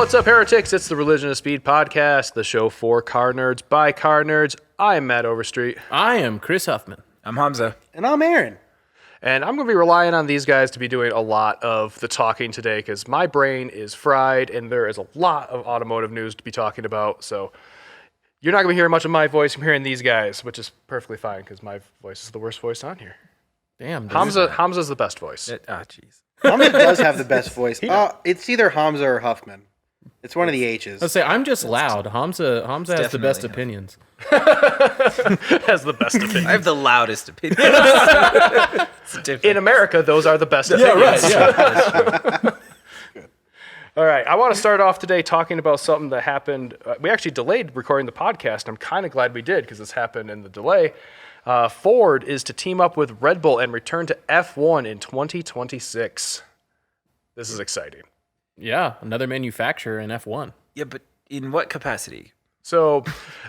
What's up, heretics? It's the Religion of Speed podcast, the show for car nerds by car nerds. I'm Matt Overstreet. I am Chris Huffman. I'm Hamza. And I'm Aaron. And I'm going to be relying on these guys to be doing a lot of the talking today because my brain is fried and there is a lot of automotive news to be talking about. So you're not going to be hearing much of my voice. I'm hearing these guys, which is perfectly fine because my voice is the worst voice on here. Damn. Hamza's the best voice. Jeez. Hamza does have the best voice. It's either Hamza or Huffman. It's one of the H's. Let's say I'm just loud. Hamza has the best definitely opinions. Has the best opinion. I have the loudest opinion. In America, those are the best opinions. Yeah. All right, I want to start off today talking about something that happened. We actually delayed recording the podcast. I'm kind of glad we did because this happened in the delay. Ford is to team up with Red Bull and return to F1 in 2026. This is exciting. Yeah, another manufacturer in F1. Yeah, but in what capacity? So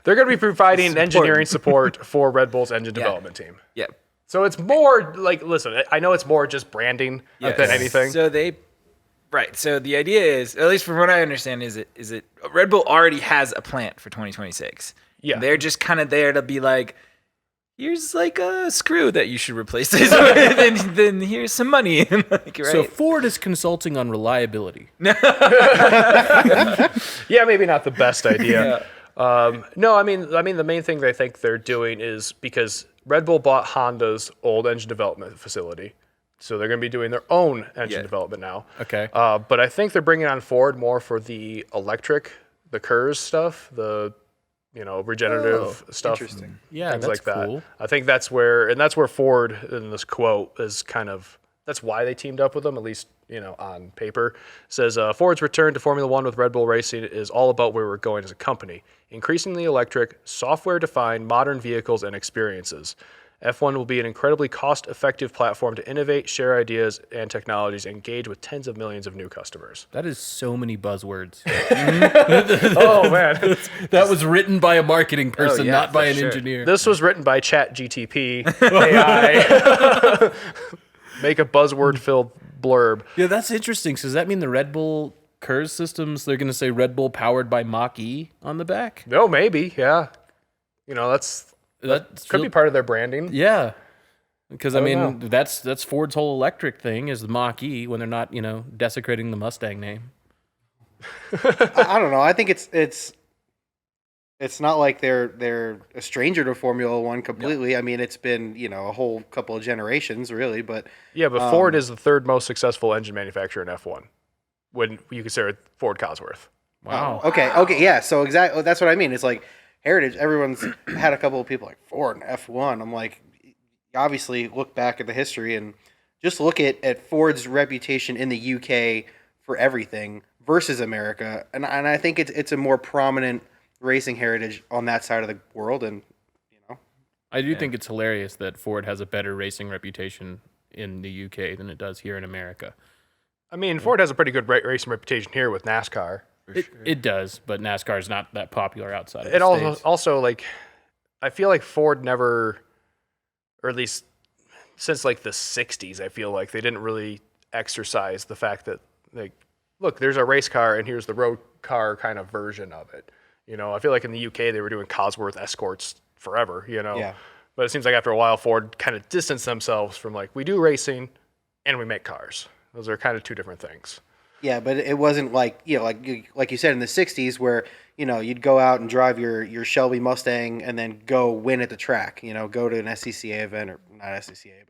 they're going to be providing engineering support for Red Bull's engine development team. Yeah. So it's more like, listen, I know it's more just branding than anything. So So the idea is, at least from what I understand, is it Red Bull already has a plant for 2026. Yeah. They're just kind of there to be like, here's like a screw that you should replace this with, and then here's some money. Like, right? So Ford is consulting on reliability. Yeah, maybe not the best idea. No, I mean, the main thing they think they're doing is because Red Bull bought Honda's old engine development facility, so they're going to be doing their own engine development now. Okay. But I think they're bringing on Ford more for the electric, the KERS stuff, the regenerative stuff. Interesting. Yeah, things that's like that. cool. I think that's where Ford in this quote is kind of, that's why they teamed up with them, at least, on paper. Says, Ford's return to Formula One with Red Bull Racing is all about where we're going as a company. Increasingly electric, software-defined, modern vehicles and experiences. F1 will be an incredibly cost-effective platform to innovate, share ideas and technologies, and engage with tens of millions of new customers. That is so many buzzwords. Oh, man. That was written by a marketing person, not by an sure. engineer. This was written by ChatGTP AI. Make a buzzword-filled blurb. Yeah, that's interesting. So does that mean the Red Bull KERS systems, they're going to say Red Bull powered by Mach-E on the back? No, maybe, yeah. That Could be part of their branding. Yeah. Because, I don't mean, know. that's Ford's whole electric thing is the Mach-E when they're not, desecrating the Mustang name. I don't know. I think it's not like they're a stranger to Formula One completely. Yeah. I mean, it's been a whole couple of generations, really. But Yeah, but Ford is the third most successful engine manufacturer in F1 when you consider Ford Cosworth. Wow. Okay, yeah. So exactly, that's what I mean. It's like heritage. Everyone's had a couple of people like Ford and F1. I'm like, obviously look back at the history and just look at Ford's reputation in the UK for everything versus America, and I think it's a more prominent racing heritage on that side of the world, and I do think it's hilarious that Ford has a better racing reputation in the UK than it does here in America. I mean, Ford has a pretty good racing reputation here with NASCAR. It does, but NASCAR is not that popular outside of the And States. also, like, I feel like Ford never, or at least since like the 60s, I feel like they didn't really exercise the fact that, like, look, there's a race car and here's the road car kind of version of it. I feel like in the UK they were doing Cosworth Escorts forever, Yeah. But it seems like after a while Ford kind of distanced themselves from like, we do racing and we make cars. Those are kind of two different things. Yeah, but it wasn't like like you said in the '60s where you'd go out and drive your Shelby Mustang and then go win at the track. Go to an SCCA event or not SCCA,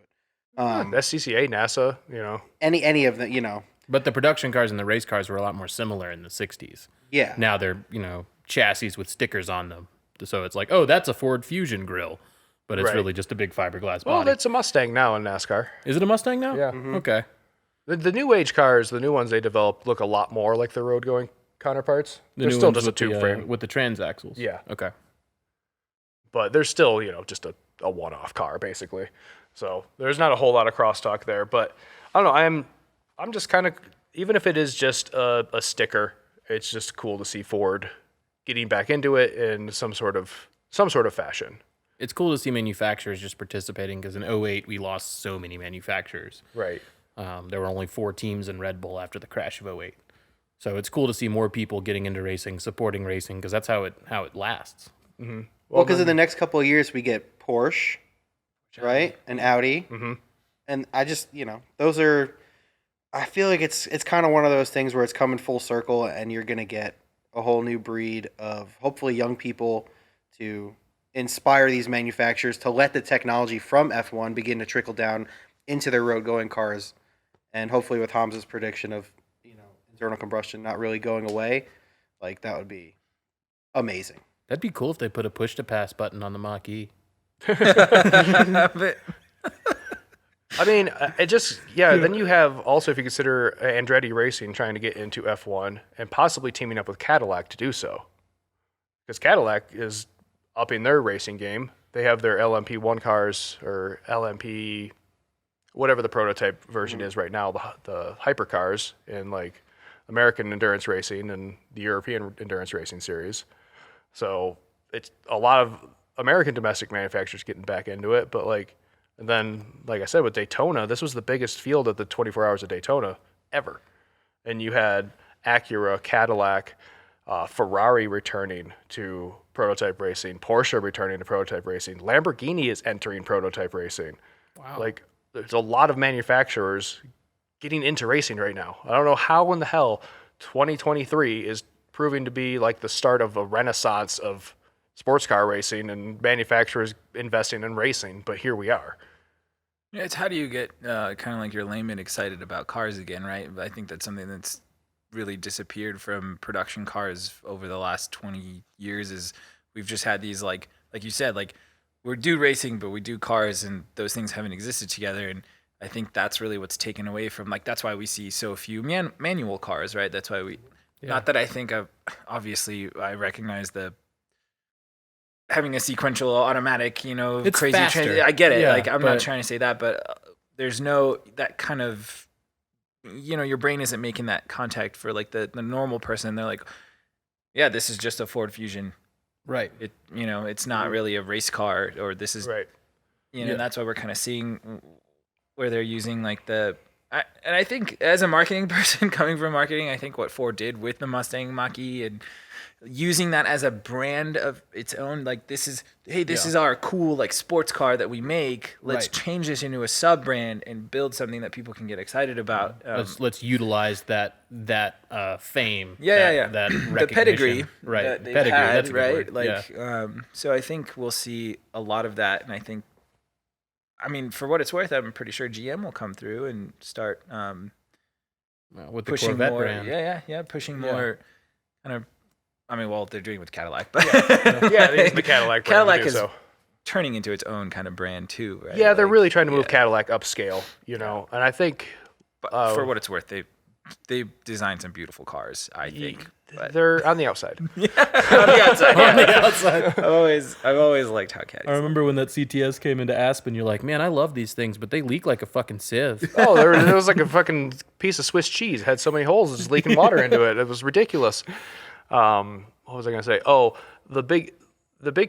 but SCCA, NASA, any of the But the production cars and the race cars were a lot more similar in the 60s. Yeah. Now they're, chassis with stickers on them. So it's like, oh, that's a Ford Fusion grill. But it's Right. really just a big fiberglass Well, body. that's a Mustang now in NASCAR. Is it a Mustang now? Yeah. Okay. The new age cars, the new ones they developed, look a lot more like their road going counterparts. The They're new still ones just a with the, tube frame, with the transaxles. Yeah. Okay. but they're still just a one-off car basically. So there's not a whole lot of crosstalk there. But I don't know. I'm just kind of, even if it is just a sticker, it's just cool to see Ford getting back into it in some sort of fashion. It's cool to see manufacturers just participating because in 2008 we lost so many manufacturers. Right. There were only 4 teams in Red Bull after the crash of 2008. So it's cool to see more people getting into racing, supporting racing, because that's how it lasts. Well, because in the next couple of years we get Porsche, right, and Audi, and I just those are. I feel like it's kind of one of those things where it's coming full circle, and you're gonna get a whole new breed of hopefully young people to inspire these manufacturers to let the technology from F1 begin to trickle down into their road going cars, and hopefully with Hamza's prediction of internal combustion not really going away, like that would be amazing. That'd be cool if they put a push to pass button on the Mach-E. But I mean, it just then you have also, if you consider Andretti Racing trying to get into F1 and possibly teaming up with Cadillac to do so, because Cadillac is upping their racing game. They have their LMP1 cars or LMP, whatever the prototype version is right now, the hypercars in like American endurance racing and the European endurance racing series. So it's a lot of American domestic manufacturers getting back into it. But and then, like I said, with Daytona, this was the biggest field at the 24 Hours of Daytona ever. And you had Acura, Cadillac, Ferrari returning to prototype racing, Porsche returning to prototype racing, Lamborghini is entering prototype racing. Wow. There's a lot of manufacturers getting into racing right now. I don't know how in the hell 2023 is proving to be like the start of a renaissance of sports car racing and manufacturers investing in racing, but here we are. yeah, it's how do you get kind of like your layman excited about cars again, right? I think that's something that's really disappeared from production cars over the last 20 years is we've just had these like you said, like we do racing, but we do cars, and those things haven't existed together. And I think that's really what's taken away from that's why we see so few manual cars, right? That's why we, not that I think obviously I recognize the having a sequential automatic, It's crazy faster. I get it. Yeah, I'm not trying to say that, but there's no that kind of your brain isn't making that contact for like the normal person. They're like, yeah, this is just a Ford Fusion. Right. It's not really a race car, or this is Right. that's why we're kind of seeing where they're using like and I think as a marketing person coming from marketing, I think what Ford did with the Mustang Mach-E and using that as a brand of its own, like this is our cool like sports car that we make. Let's change this into a sub brand and build something that people can get excited about. Let's utilize that fame. That recognition. the pedigree, right? That they've Pedigree, had, that's a good right? word. So I think we'll see a lot of that, and I think, for what it's worth, I'm pretty sure GM will come through and start with the pushing Corvette more. brand. Pushing more kind of. They're doing it with Cadillac, but It is the Cadillac brand. Cadillac to do is so. turning into its own kind of brand too, right? Yeah, they're really trying to move Cadillac upscale, and I think But for what it's worth, they designed some beautiful cars, I think. But they're on the outside. on the outside, On the outside. I've always liked how Caddies. I remember when that CTS came into Aspen, you're like, man, I love these things, but they leak like a fucking sieve. Oh, there was like a fucking piece of Swiss cheese. It had so many holes, it was leaking water into it. It was ridiculous. What was I gonna say? Oh, the big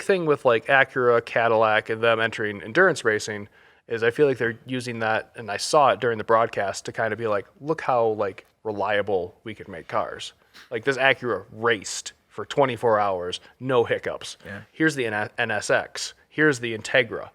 thing with like Acura, Cadillac, and them entering endurance racing is I feel like they're using that, and I saw it during the broadcast, to kind of be like, look how like reliable we could make cars. Like this Acura raced for 24 hours, no hiccups. Yeah. Here's the NSX. Here's the Integra.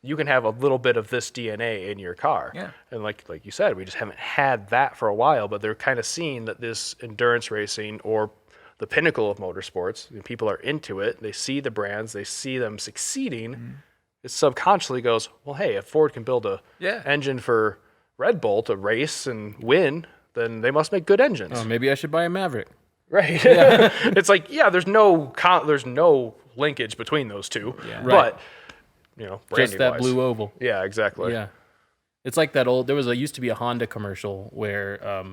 You can have a little bit of this DNA in your car. Yeah. And like you said, we just haven't had that for a while, but they're kind of seeing that this endurance racing, or the pinnacle of motorsports, people are into it. They see the brands, they see them succeeding. It subconsciously goes, well, hey, if Ford can build a engine for Red Bull to race and win, then they must make good engines. Oh, maybe I should buy a Maverick. Right. It's like, there's no linkage between those two. Yeah. But, Just that branding-wise. blue oval. Yeah, exactly. Yeah. It's like that old. Used to be a Honda commercial where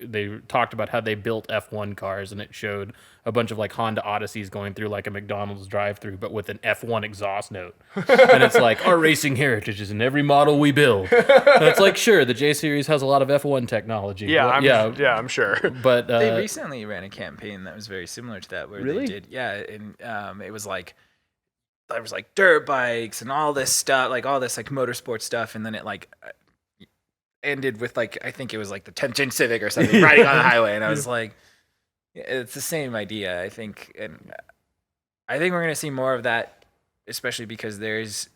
they talked about how they built F1 cars, and it showed a bunch of like Honda Odysseys going through like a McDonald's drive-through, but with an F1 exhaust note. And it's like, our racing heritage is in every model we build. And it's like, sure, the J Series has a lot of F1 technology. Yeah, I'm sure. But they recently ran a campaign that was very similar to that, where Really? they did, and it was like there was like dirt bikes and all this stuff, like all this like motorsport stuff, and then it like ended with like, I think it was like the 10th Gen Civic or something riding on the highway, and I was like, it's the same idea, I think, and I think we're gonna see more of that, especially because there's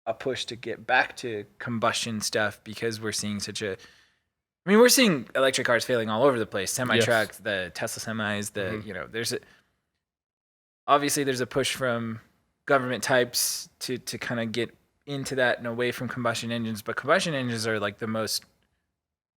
a push to get back to combustion stuff because we're seeing we're seeing electric cars failing all over the place. Semi-trucks, the Tesla semis, obviously there's a push from government types to kind of get into that and away from combustion engines, but combustion engines are like the most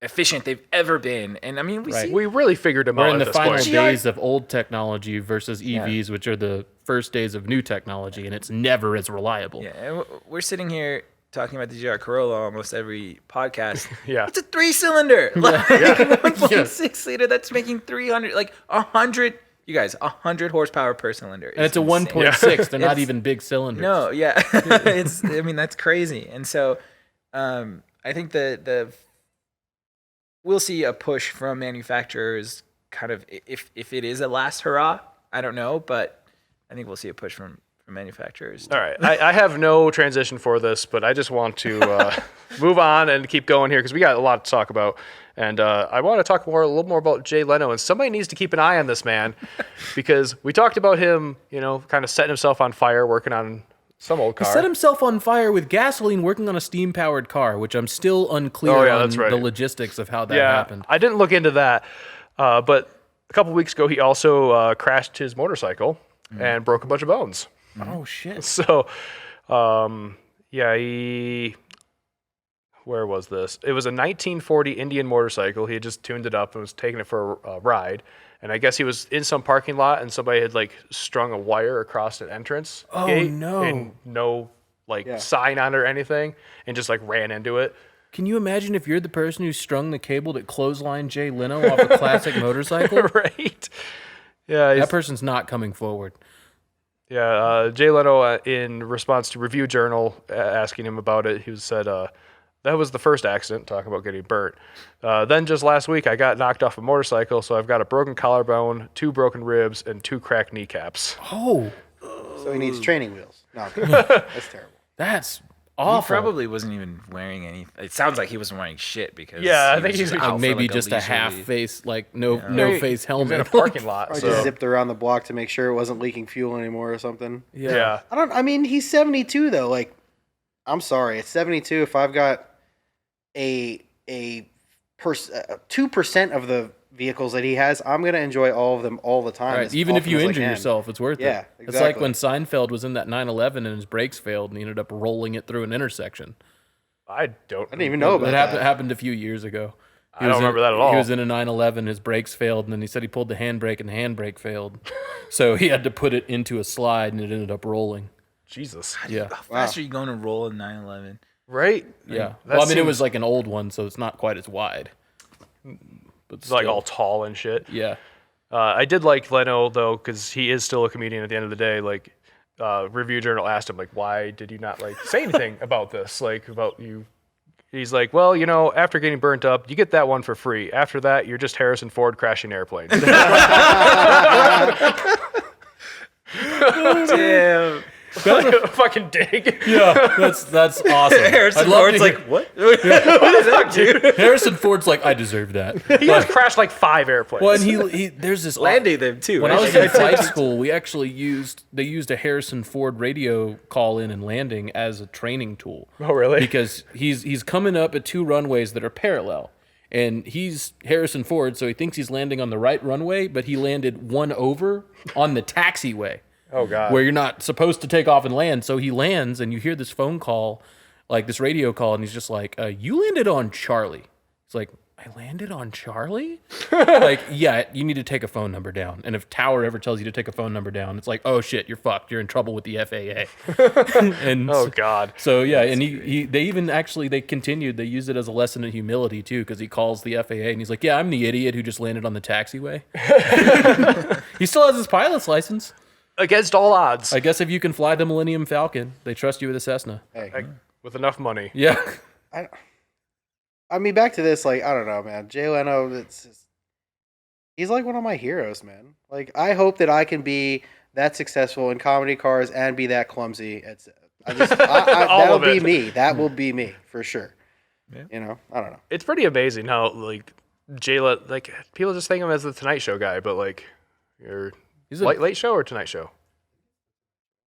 efficient they've ever been. And I mean, we really figured them We're out in at the this final point. days of old technology versus EVs, which are the first days of new technology, and it's never as reliable. Yeah, and we're sitting here talking about the GR Corolla almost every podcast. Yeah. It's a 3-cylinder, like 1.6 liter that's making 300, like 100. You guys, 100 horsepower per cylinder. And it's a insane. 1.6. They're not even big cylinders. No, yeah, that's crazy. And so, I think we'll see a push from manufacturers, kind of if it is a last hurrah. I don't know, but I think we'll see a push from manufacturers. All right. I have no transition for this, but I just want to move on and keep going here because we got a lot to talk about. And I want to talk a little more about Jay Leno. And somebody needs to keep an eye on this man because we talked about him, kind of setting himself on fire, working on some old car. He set himself on fire with gasoline working on a steam-powered car, which I'm still unclear on the logistics of how that happened. I didn't look into that. But a couple weeks ago, he also crashed his motorcycle and broke a bunch of bones. Oh, shit. So, where was this? It was a 1940 Indian motorcycle. He had just tuned it up and was taking it for a ride. And I guess he was in some parking lot and somebody had strung a wire across an entrance gate. No. And no sign on it or anything and just ran into it. Can you imagine if you're the person who strung the cable that clotheslined Jay Leno off a classic motorcycle? Right. Yeah. That person's not coming forward. Yeah. Jay Leno, in response to Review Journal asking him about it, he said, that was the first accident, talking about getting burnt. Then just last week, I got knocked off a motorcycle, so I've got a broken collarbone, 2 broken ribs, and 2 cracked kneecaps. Oh. So he needs training wheels. No, that's terrible. That's awful. He probably wasn't even wearing any. It sounds like he wasn't wearing shit because I think he's out for maybe like just a half face, no face He was in a helmet. parking lot. Or So. just zipped around the block to make sure it wasn't leaking fuel anymore or something. Yeah. I mean, he's 72 though. I'm sorry, it's 72. If I've got a 2% of the vehicles that he has, I'm gonna enjoy all of them all the time. Right, even if you injure yourself, it's worth it. Yeah, It's like when Seinfeld was in that 911 and his brakes failed and he ended up rolling it through an intersection. I didn't even know about that. It happened a few years ago. I don't remember that at all. He was in a 911, his brakes failed, and then he said he pulled the handbrake and the handbrake failed. So he had to put it into a slide and it ended up rolling. Jesus. Yeah. How fast are you going to roll a 911? Right? Yeah. Well, I mean, it was like an old one, so it's not quite as wide. But It's all tall and shit. Yeah. I did like Leno, though, because he is still a comedian at the end of the day. Review Journal asked him, why did you not, say anything about this? About you. He's like, well, after getting burnt up, you get that one for free. After that, you're just Harrison Ford crashing airplanes. Damn. Fucking dig. Yeah, that's awesome. Harrison Ford's like, what? What the fuck, dude? Harrison Ford's like, I deserve that. He has crashed 5 airplanes. Well, and he there's this Landing them too. When right? I was in flight school, we actually used a Harrison Ford radio call in and landing as a training tool. Oh, really? Because he's coming up at 2 runways that are parallel. And he's Harrison Ford, so he thinks he's landing on the right runway, but he landed one over on the taxiway. Oh, God. Where you're not supposed to take off and land. So he lands, and you hear this phone call, this radio call, and he's just like, you landed on Charlie. It's like, I landed on Charlie? Yeah, you need to take a phone number down. And if Tower ever tells you to take a phone number down, it's like, oh, shit, you're fucked. You're in trouble with the FAA. And oh, God. So, yeah, and they continued. They used it as a lesson in humility, too, because he calls the FAA, and he's like, yeah, I'm the idiot who just landed on the taxiway. He still has his pilot's license. Against all odds. I guess if you can fly the Millennium Falcon, they trust you with a Cessna. Hey. With enough money. Yeah. I mean, back to this, I don't know, man. Jay Leno, he's one of my heroes, man. I hope that I can be that successful in comedy cars and be that clumsy. That'll be me. That will be me, for sure. You know, I don't know. It's pretty amazing how like Jayla, like people just think of him as the Tonight Show guy, but like you're He's a late show or Tonight Show.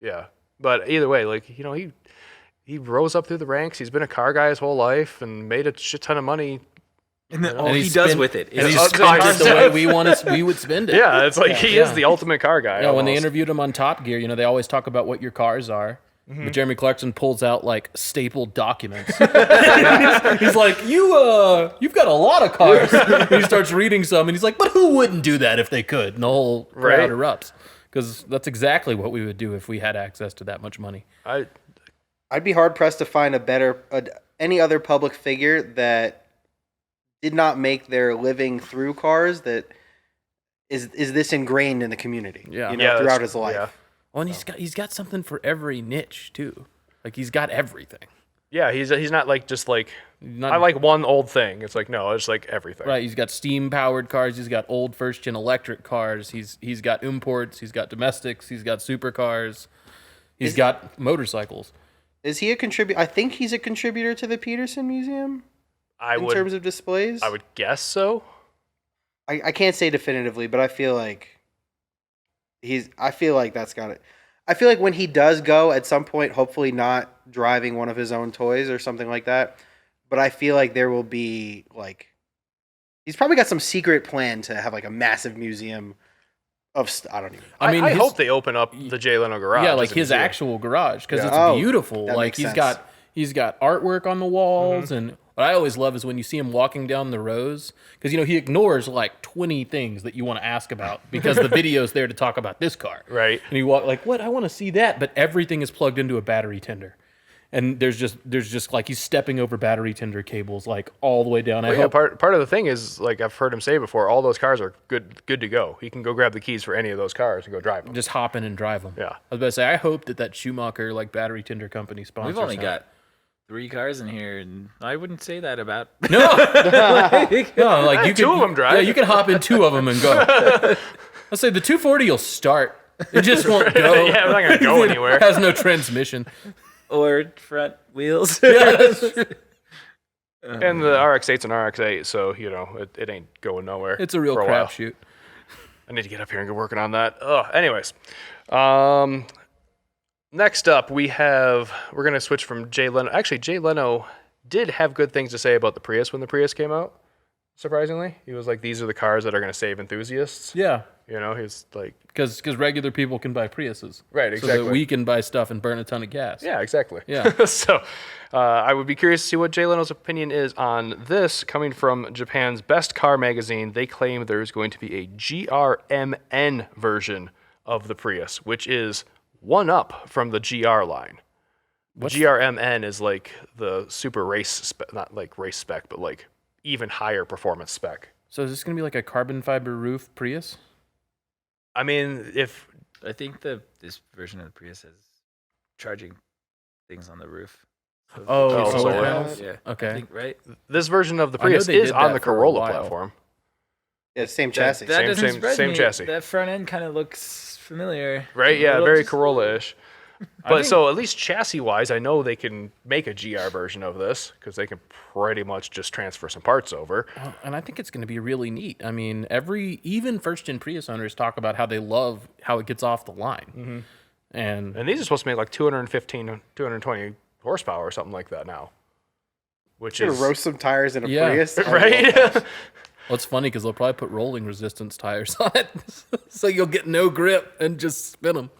Yeah, but either way, like he rose up through the ranks. He's been a car guy his whole life and made a shit ton of money. And then all And he he's does spent- with it and is he's spent it the way we would spend it. Yeah, it's like he is the ultimate car guy. Yeah, when they almost. interviewed him on Top Gear, they always talk about what your cars are. But Jeremy Clarkson pulls out like stapled documents. He's like, you've got a lot of cars. And he starts reading some, and he's like, but who wouldn't do that if they could? And the whole crowd Right. erupts because that's exactly what we would do if we had access to that much money. I'd be hard pressed to find any other public figure that did not make their living through cars that is this ingrained in the community. Yeah. You know, Yeah, throughout that's- his life. yeah. Well, and he's got something for every niche too. Like he's got everything. Yeah, he's not like just like Not- I like one old thing. It's like no, it's like everything. Right, he's got steam powered cars. He's got old first gen electric cars. He's got imports. He's got domestics. He's got supercars. He's got motorcycles. Is he a contributor? I think he's a contributor to the Peterson Museum in terms of displays. I would guess so. I can't say definitively, but I feel like that's got it. I feel like when he does go at some point, hopefully not driving one of his own toys or something like that, but I feel like there will be like he's probably got some secret plan to have like a massive museum of I don't even. I mean, I his- hope they open up the Jay Leno garage. Yeah, like as a his museum. actual garage because Yeah. it's Oh, beautiful. that Like makes he's sense. got artwork on the walls, and what I always love is when you see him walking down the rows because he ignores like 20 things that you want to ask about because the video's there to talk about this car. Right. And he walk like, what? I want to see that, but everything is plugged into a battery tender. And there's just like he's stepping over battery tender cables like all the way down. Well, yeah, part of the thing is like I've heard him say before, all those cars are good to go. He can go grab the keys for any of those cars and go drive them. just hop in and drive them. Yeah. I was about to say, I hope that Schumacher like battery tender company sponsors. We've only him. got 3 cars in here, and I wouldn't say that about. No, like you two could, of 'em drive. Yeah, you can hop in 2 of them and go. Let's say the 240 will start. It just won't go. Yeah, I'm not gonna go anywhere. It has no transmission. Or front wheels. Yeah, that's true. And the RX-8's an RX-8, so it ain't going nowhere. It's a real for while. crapshoot. I need to get up here and get working on that. Anyways, next up we're gonna switch from Jay Leno. Actually, Jay Leno did have good things to say about the Prius when the Prius came out. Surprisingly, he was like, "These are the cars that are gonna save enthusiasts." Yeah, He's like, because regular people can buy Priuses. Right, So exactly. that we can buy stuff and burn a ton of gas. yeah, exactly. Yeah. So, I would be curious to see what Jay Leno's opinion is on this. Coming from Japan's Best Car magazine, they claim there's going to be a GRMN version of the Prius, which is one up from the GR line. GRMN is like the super race spec, not like race spec, but like even higher performance spec. So is this gonna be like a carbon fiber roof Prius? I mean, if I think this version of the Prius has charging things on the roof. Oh, solar solar panels? panels. Yeah. Okay. I think, right? this version of the I know Prius they is did on that the for a Corolla while. platform. Yeah, same chassis. That doesn't same surprise me. chassis. That front end kind of looks familiar. Right, A yeah, little very just- Corolla-ish. But so at least chassis-wise, I know they can make a GR version of this because they can pretty much just transfer some parts over. And I think it's going to be really neat. I mean, even first-gen Prius owners talk about how they love how it gets off the line. And And these are supposed to make like 215, 220 horsepower or something like that now. Which Gonna is roast some tires in a Yeah. Prius, I love right. that. well, it's funny because they'll probably put rolling resistance tires on it, so you'll get no grip and just spin them.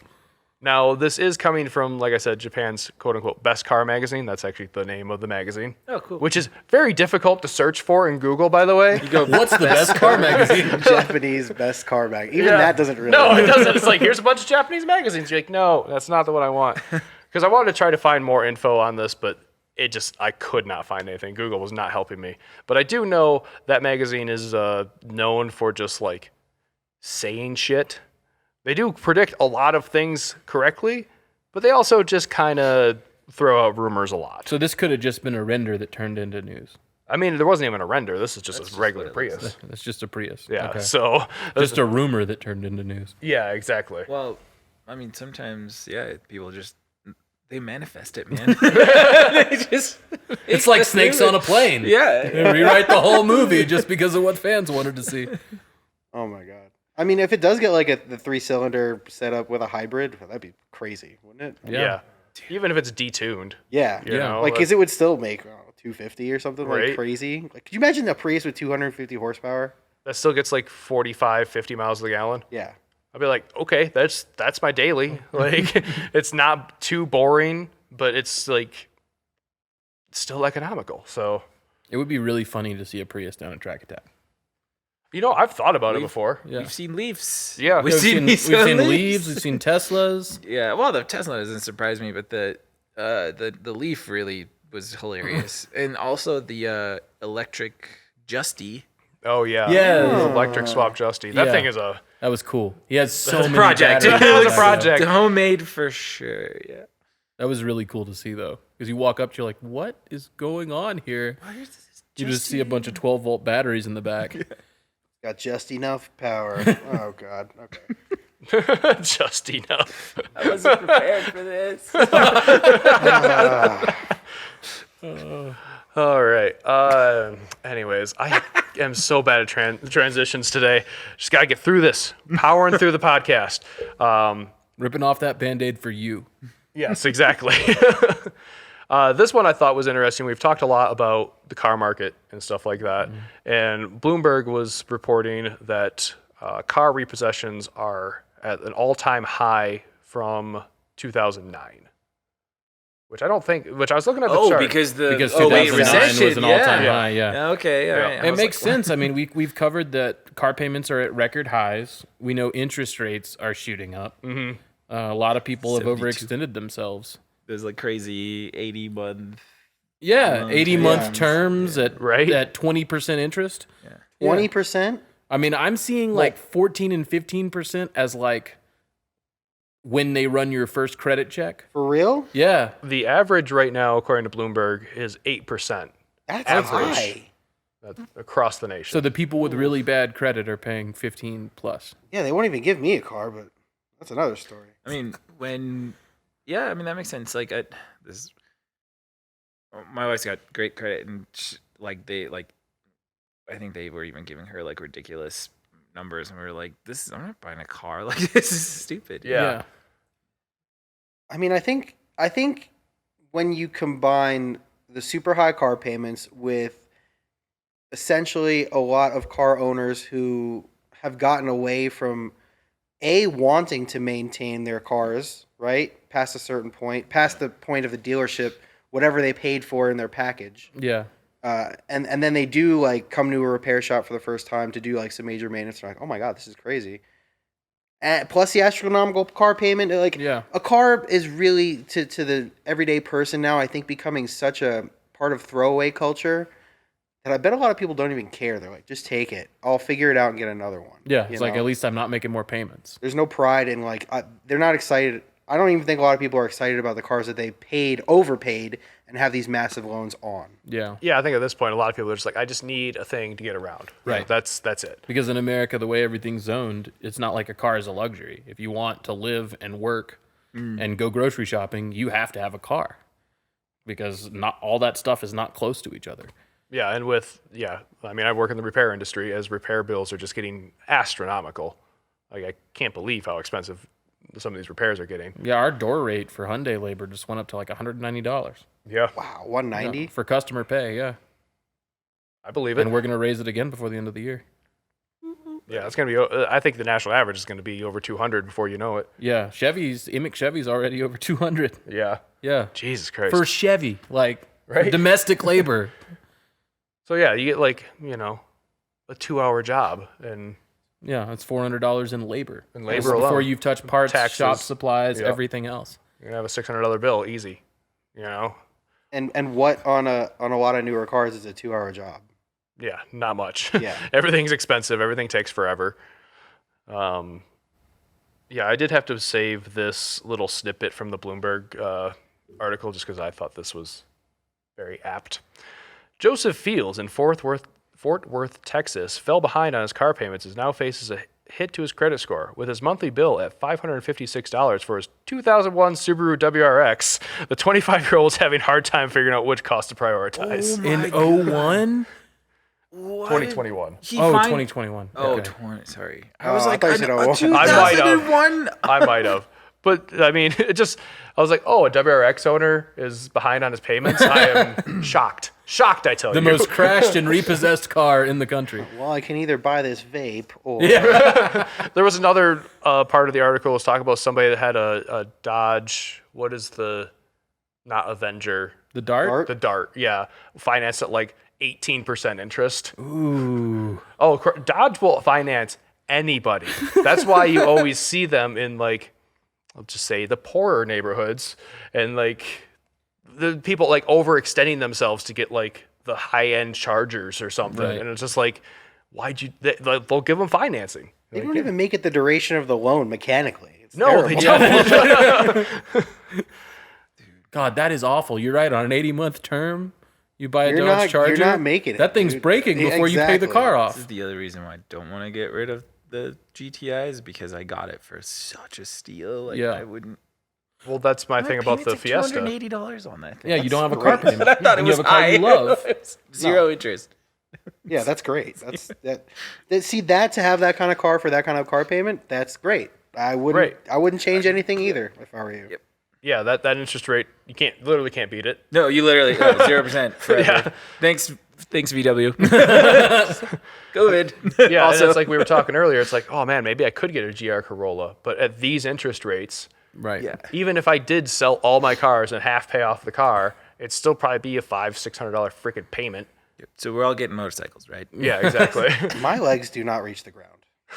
Now this is coming from, like I said, Japan's quote-unquote Best Car magazine. That's actually the name of the magazine. Oh, cool. Which is very difficult to search for in Google, by the way. What's the best car magazine? Japanese best car mag. Even Yeah. that doesn't really. No, it doesn't. It's like, here's a bunch of Japanese magazines. You're like, no, that's not the one I want. Because I wanted to try to find more info on this, but I could not find anything. Google was not helping me. But I do know that magazine is known for just like saying shit. They do predict a lot of things correctly, but they also just kind of throw out rumors a lot. So this could have just been a render that turned into news. I mean, there wasn't even a render. This is just a regular Prius. That's just a Prius. Yeah, Okay. so Just a rumor that turned into news. yeah, exactly. Well, I mean, sometimes, yeah, people just they manifest it, man. They just It's like snakes on a plane. yeah. They rewrite the whole movie just because of what fans wanted to see. Oh my god. I mean, if it does get like the 3-cylinder setup with a hybrid, that'd be crazy, wouldn't it? Yeah. Even if it's detuned. Yeah. You know, Like, because it would still make 250 or something Right. like crazy. Like, could you imagine a Prius with 250 horsepower? that still gets like 45, 50 miles to the gallon. Yeah. I'd be like, okay, that's my daily. Like, it's not too boring, but it's like still economical. So, It would be really funny to see a Prius down at Track Attack. I've thought about it before. Yeah. We've seen Leafs. Yeah. We've seen Leaves, we've seen Teslas. Yeah, well, the Tesla doesn't surprise me, but the Leaf really was hilarious, and also the electric Justy. Oh yeah. Yeah. The electric swap Justy. That Yeah. thing is a That was cool. He has so That's a many project. batteries It was a back project. there. Homemade for sure. Yeah. That was really cool to see though, because you walk up to, you're like, what is going on here? You just see a bunch of 12-volt batteries in the back. Got just enough power. Oh god. Okay. just enough. I wasn't prepared for this. All right. Anyways, I am so bad at transitions today. Just got to get through this. Powering through the podcast. Ripping off that Band-Aid for you. Yes, exactly. This one I thought was interesting. We've talked a lot about the car market and stuff like that. And Bloomberg was reporting that car repossessions are at an all-time high from 2009. Which I was looking at the chart. because 2009 recession was an all-time Yeah. high, yeah. Okay, all Yeah. right. I It was makes like, sense. I mean, we've covered that car payments are at record highs. We know interest rates are shooting up. Mhm. A lot of people have 72. overextended themselves. There's like crazy 80-month. Yeah, 80-month Yeah. terms at Right. 20% interest. 20%? I mean, I'm seeing like 14 and 15% as like when they run your first credit check. For real? Yeah. The average right now, according to Bloomberg, is 8%. That's Average. high. Across the nation. So the people with really bad credit are paying 15 plus. Yeah, they won't even give me a car, but that's another story. I mean, that makes sense. Like, my wife's got great credit, and I think they were even giving her like ridiculous numbers, and we were like, I'm not buying a car. Like, this is stupid. Yeah. I mean, I think when you combine the super high car payments with essentially a lot of car owners who have gotten away from wanting to maintain their cars, right? Past a certain point, past the point of the dealership, whatever they paid for in their package. Yeah. And then they do like come to a repair shop for the first time to do like some major maintenance. They're like, oh my god, this is crazy. And plus the astronomical car payment, like Yeah. a car is really to the everyday person now, I think, becoming such a part of throwaway culture that I bet a lot of people don't even care. They're like, just take it. I'll figure it out and get another one. Yeah. You It's like, know? at least I'm not making more payments. There's no pride in like they're not excited. I don't even think a lot of people are excited about the cars that they overpaid, and have these massive loans on. Yeah. Yeah, I think at this point, a lot of people are just like, I just need a thing to get around. Right. That's it. Because in America, the way everything's zoned, it's not like a car is a luxury. If you want to live and work and go grocery shopping, you have to have a car. Because not all that stuff is not close to each other. Yeah, and I mean, I work in the repair industry, as repair bills are just getting astronomical. Like, I can't believe how expensive some of these repairs are getting. Yeah, our door rate for Hyundai labor just went up to like $190. Yeah, Wow, 190. Yeah, for customer pay, yeah. I believe it. And we're going to raise it again before the end of the year. Yeah, it's going to be, I think the national average is going to be over 200 before you know it. Yeah, Chevys already over 200. Yeah. Yeah. Jesus Christ. For Chevy, like Right? domestic labor. So, yeah, you get like, a 2-hour job and Yeah, that's $400 in labor. In labor This is before alone. you've touched parts, Taxes. shop supplies, Yep. everything else. you're going to have a $600 bill easy, And what on a lot of newer cars is a 2-hour job? Yeah, not much. Yeah. Everything's expensive. Everything takes forever. Yeah, I did have to save this little snippet from the Bloomberg article just because I thought this was very apt. Joseph Fields in Fort Worth, Texas, fell behind on his car payments and now faces a hit to his credit score. With his monthly bill at $556 for his 2001 Subaru WRX, the 25-year-old is having a hard time figuring out which cost to prioritize. In 01? 2021. He 2021. Oh, Okay. 20. Sorry. Oh, I was I like, thought you said a 01. 2001. I might have. But, I mean, I was like, oh, a WRX owner is behind on his payments? I am shocked. Shocked, I tell The you. most crashed and repossessed car in the country. Well, I can either buy this vape or There was another part of the article was talking about somebody that had a Dodge, what is not Avenger, The Dart? the Dart, yeah, financed at like 18% interest. Ooh. Oh, Dodge will finance anybody. That's why you always see them in like, I'll just say the poorer neighborhoods and like the people like overextending themselves to get like the high-end Chargers or something. Right. And it's just like, they'll give them financing. they don't even make it the duration of the loan mechanically. It's No, they terrible. don't. God, that is awful. You're right. On an 80-month term, you buy a You're Dodge not- Charger. you're not making it, That thing's dude. breaking before you pay the Exactly. car This is off. the other reason why I don't want to get rid of the GTIs because I got it for such a steal. Like, Yeah. I wouldn't. Well, that's my thing about the Fiesta. $280 on that thing. Yeah, you don't have a great. car payment. I thought it And was you have a car high. you love. Zero interest. Yeah, that's great. See that to have that kind of car for that kind of car payment, that's great. I wouldn't change anything either if I were you. Yep. Yeah, that interest rate, you literally can't beat it. No, you literally 0% forever. Yeah. Thanks, VW. Go ahead. Yeah, Also, and it's like we were talking earlier. It's like, oh man, maybe I could get a GR Corolla, but at these interest rates, Right. yeah. even if I did sell all my cars and half pay off the car, it'd still probably be a $500-$600 freaking payment. So we're all getting motorcycles, right? Yeah, exactly. My legs do not reach the ground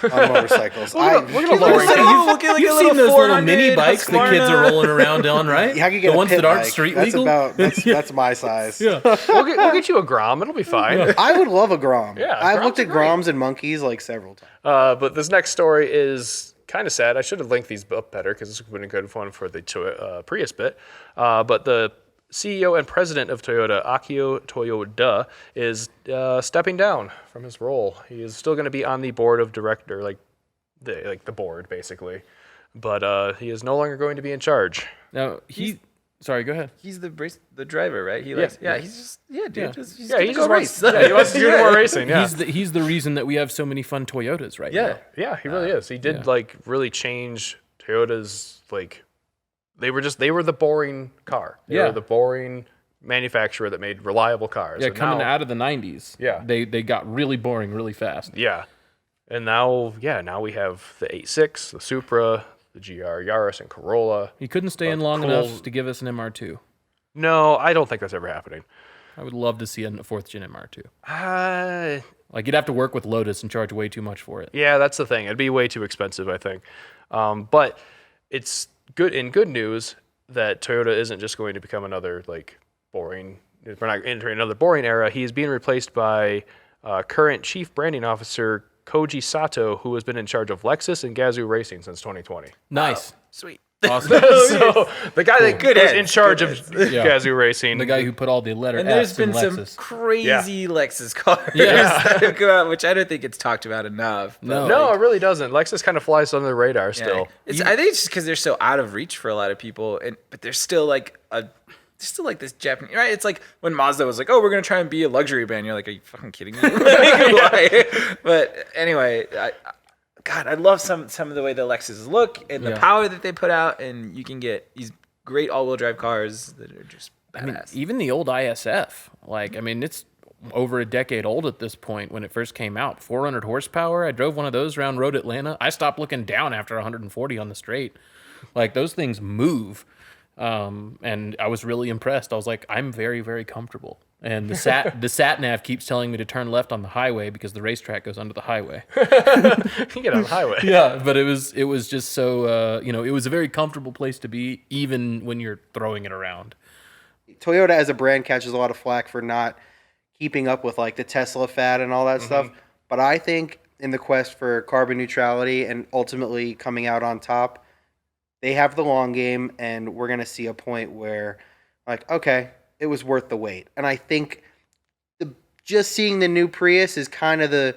on motorcycles. We're gonna lower it. You've seen those little mini bikes the kids are rolling around on, right? Yeah, I could get the a ones pit that aren't bike. street that's legal. That's my size. Yeah. We'll get you a Grom. It'll be fine. I would love a Grom. Yeah, I've Groms looked are at great. Groms and monkeys like several times. But this next story is kind of sad. I should have linked these up better because this would have been a good one for the Prius bit. But the CEO and president of Toyota, Akio Toyoda, is stepping down from his role. He is still going to be on the board of director, like the board basically, but he is no longer going to be in charge. Now sorry, go ahead. He's the driver, right? He likes, he's just, dude. Yeah. Just, he's Yeah, gonna he go just race. wants, he wants to do more racing. Yeah, He's the reason that we have so many fun Toyotas right now. yeah, he really is. He did like really change Toyota's like. They were the boring car. They Yeah. were the boring manufacturer that made reliable cars. Yeah, And coming now- out of the 90s. Yeah. They got really boring really fast. Yeah. And now we have the 8.6, the Supra, the GR Yaris, and Corolla. He couldn't stay in long enough to give us an MR2. No, I don't think that's ever happening. I would love to see a 4th gen MR2. Uh, Like, you'd have to work with Lotus and charge way too much for it. yeah, that's the thing. It'd be way too expensive, I think. But it's good news that Toyota isn't just going to become another like boring. We're not entering another boring era. He is being replaced by current chief branding officer Koji Sato, who has been in charge of Lexus and Gazoo Racing since 2020. Nice. Sweet. Awesome. So the guy that Good was heads, in charge good of Yeah. Gazoo Racing, The guy who put all the letter And there's F's been in some Lexus. crazy Lexus cars Yeah. that have come out, which I don't think gets talked about enough. but, No. no, it really doesn't. Lexus kind of flies under the radar yeah. still. I think it's just because they're so out of reach for a lot of people, but there's still like this Japanese, right? It's like when Mazda was like, "Oh, we're gonna try and be a luxury brand." You're like, "Are you fucking kidding me?" Like, why? But anyway, God, I love some of the way the Lexus look and the Yeah. power that they put out, and you can get these great all-wheel drive cars that are just badass. Even the old ISF. Like, I mean, it's over a decade old at this point when it first came out. 400 horsepower. I drove one of those around road Atlanta. I stopped looking down after 140 on the straight. Like, those things move. And I was really impressed. I was like, I'm very, very comfortable. And the sat nav keeps telling me to turn left on the highway because the racetrack goes under the highway. You get on the highway. Yeah, but it was just so it was a very comfortable place to be, even when you're throwing it around. Toyota as a brand catches a lot of flack for not keeping up with like the Tesla fad and all that stuff. But I think in the quest for carbon neutrality and ultimately coming out on top, they have the long game, and we're going to see a point where like, okay, it was worth the wait. And I think just seeing the new Prius is kind of the,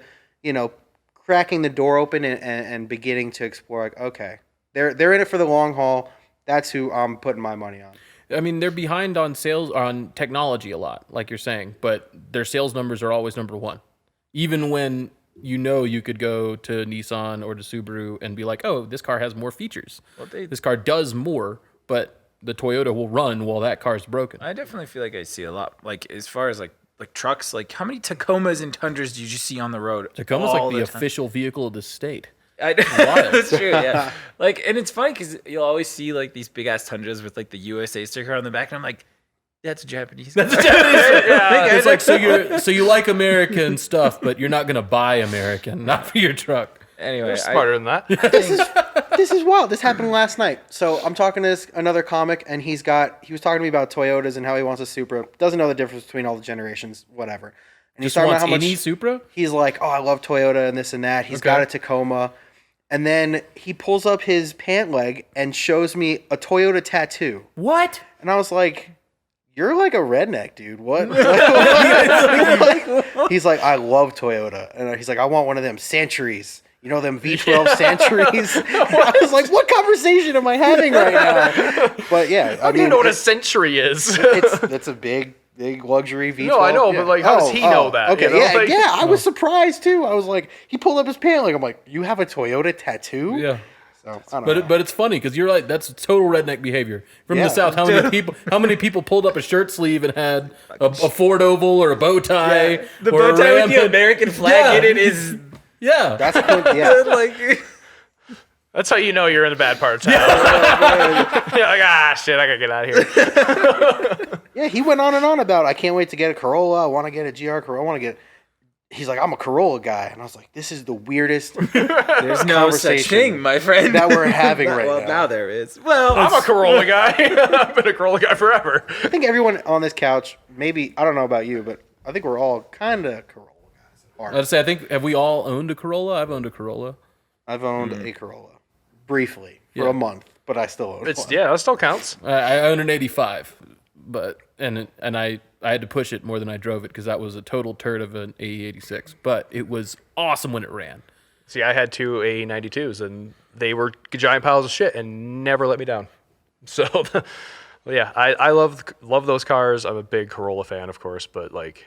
cracking the door open and beginning to explore. Like, okay, they're in it for the long haul. That's who I'm putting my money on. I mean, they're behind on sales on technology a lot, like you're saying, but their sales numbers are always number one. Even when you could go to Nissan or to Subaru and be like, oh, this car has more features. This car does more, but the Toyota will run while that car's broken. I definitely feel like I see a lot, like as far as like trucks, like how many Tacomas and Tundras do you just see on the road? Tacoma's all like the time? official vehicle of the state. That's true, yeah. Like, and it's funny because you'll always see like these big ass Tundras with like the USA sticker on the back, and I'm like, that's a Japanese. That's a Japanese. Yeah, it's like so you like American stuff, but you're not gonna buy American, not for your truck. Anyway, They're smarter than that. This is wild. This happened last night. So I'm talking to another comic, and he was talking to me about Toyotas and how he wants a Supra. Doesn't know the difference between all the generations, whatever. And he's Just talking wants about how much any Supra. he's like, oh, I love Toyota and this and that. He's got a Tacoma. And then he pulls up his pant leg and shows me a Toyota tattoo. What? And I was like, you're like a redneck, dude. What? He's like, I love Toyota. And he's like, I want one of them Centuries. You know, them V12 Centuries. I was like, what conversation am I having right now? But yeah, I don't know what a Century is. it's a big luxury V12. No, I know, yeah. but like, how does he know that? Okay, you know? yeah, Like, yeah. I was surprised too. I was like, he pulled up his pant leg. I'm like, you have a Toyota tattoo? Yeah. So I don't know. But it's funny because you're like, that's total redneck behavior from the South. How many people pulled up a shirt sleeve and had a Ford Oval or a bow tie? the or bow tie a with the American flag in it is That's yeah. like. That's how you know you're in the bad part of town. You're like, shit, I gotta get out of here. Yeah, he went on and on about, I can't wait to get a Corolla. I want to get a GR Corolla. I want to get. He's like, I'm a Corolla guy, and I was like, this is the weirdest. There's no such thing, my friend, that we're having right well, now. now there is. Well, I'm a Corolla guy. I've been a Corolla guy forever. I think everyone on this couch, maybe I don't know about you, but I think we're all kind of Corolla guys. at heart. I'd say, I think, have we all owned a Corolla? I've owned a Corolla. I've owned a Corolla briefly for a month, but I still own one. Yeah, that still counts. I own an 85, but and I had to push it more than I drove it because that was a total turd of an AE86. But it was awesome when it ran. See, I had two AE92s, and they were giant piles of shit and never let me down. So, yeah, I love those cars. I'm a big Corolla fan, of course, but like,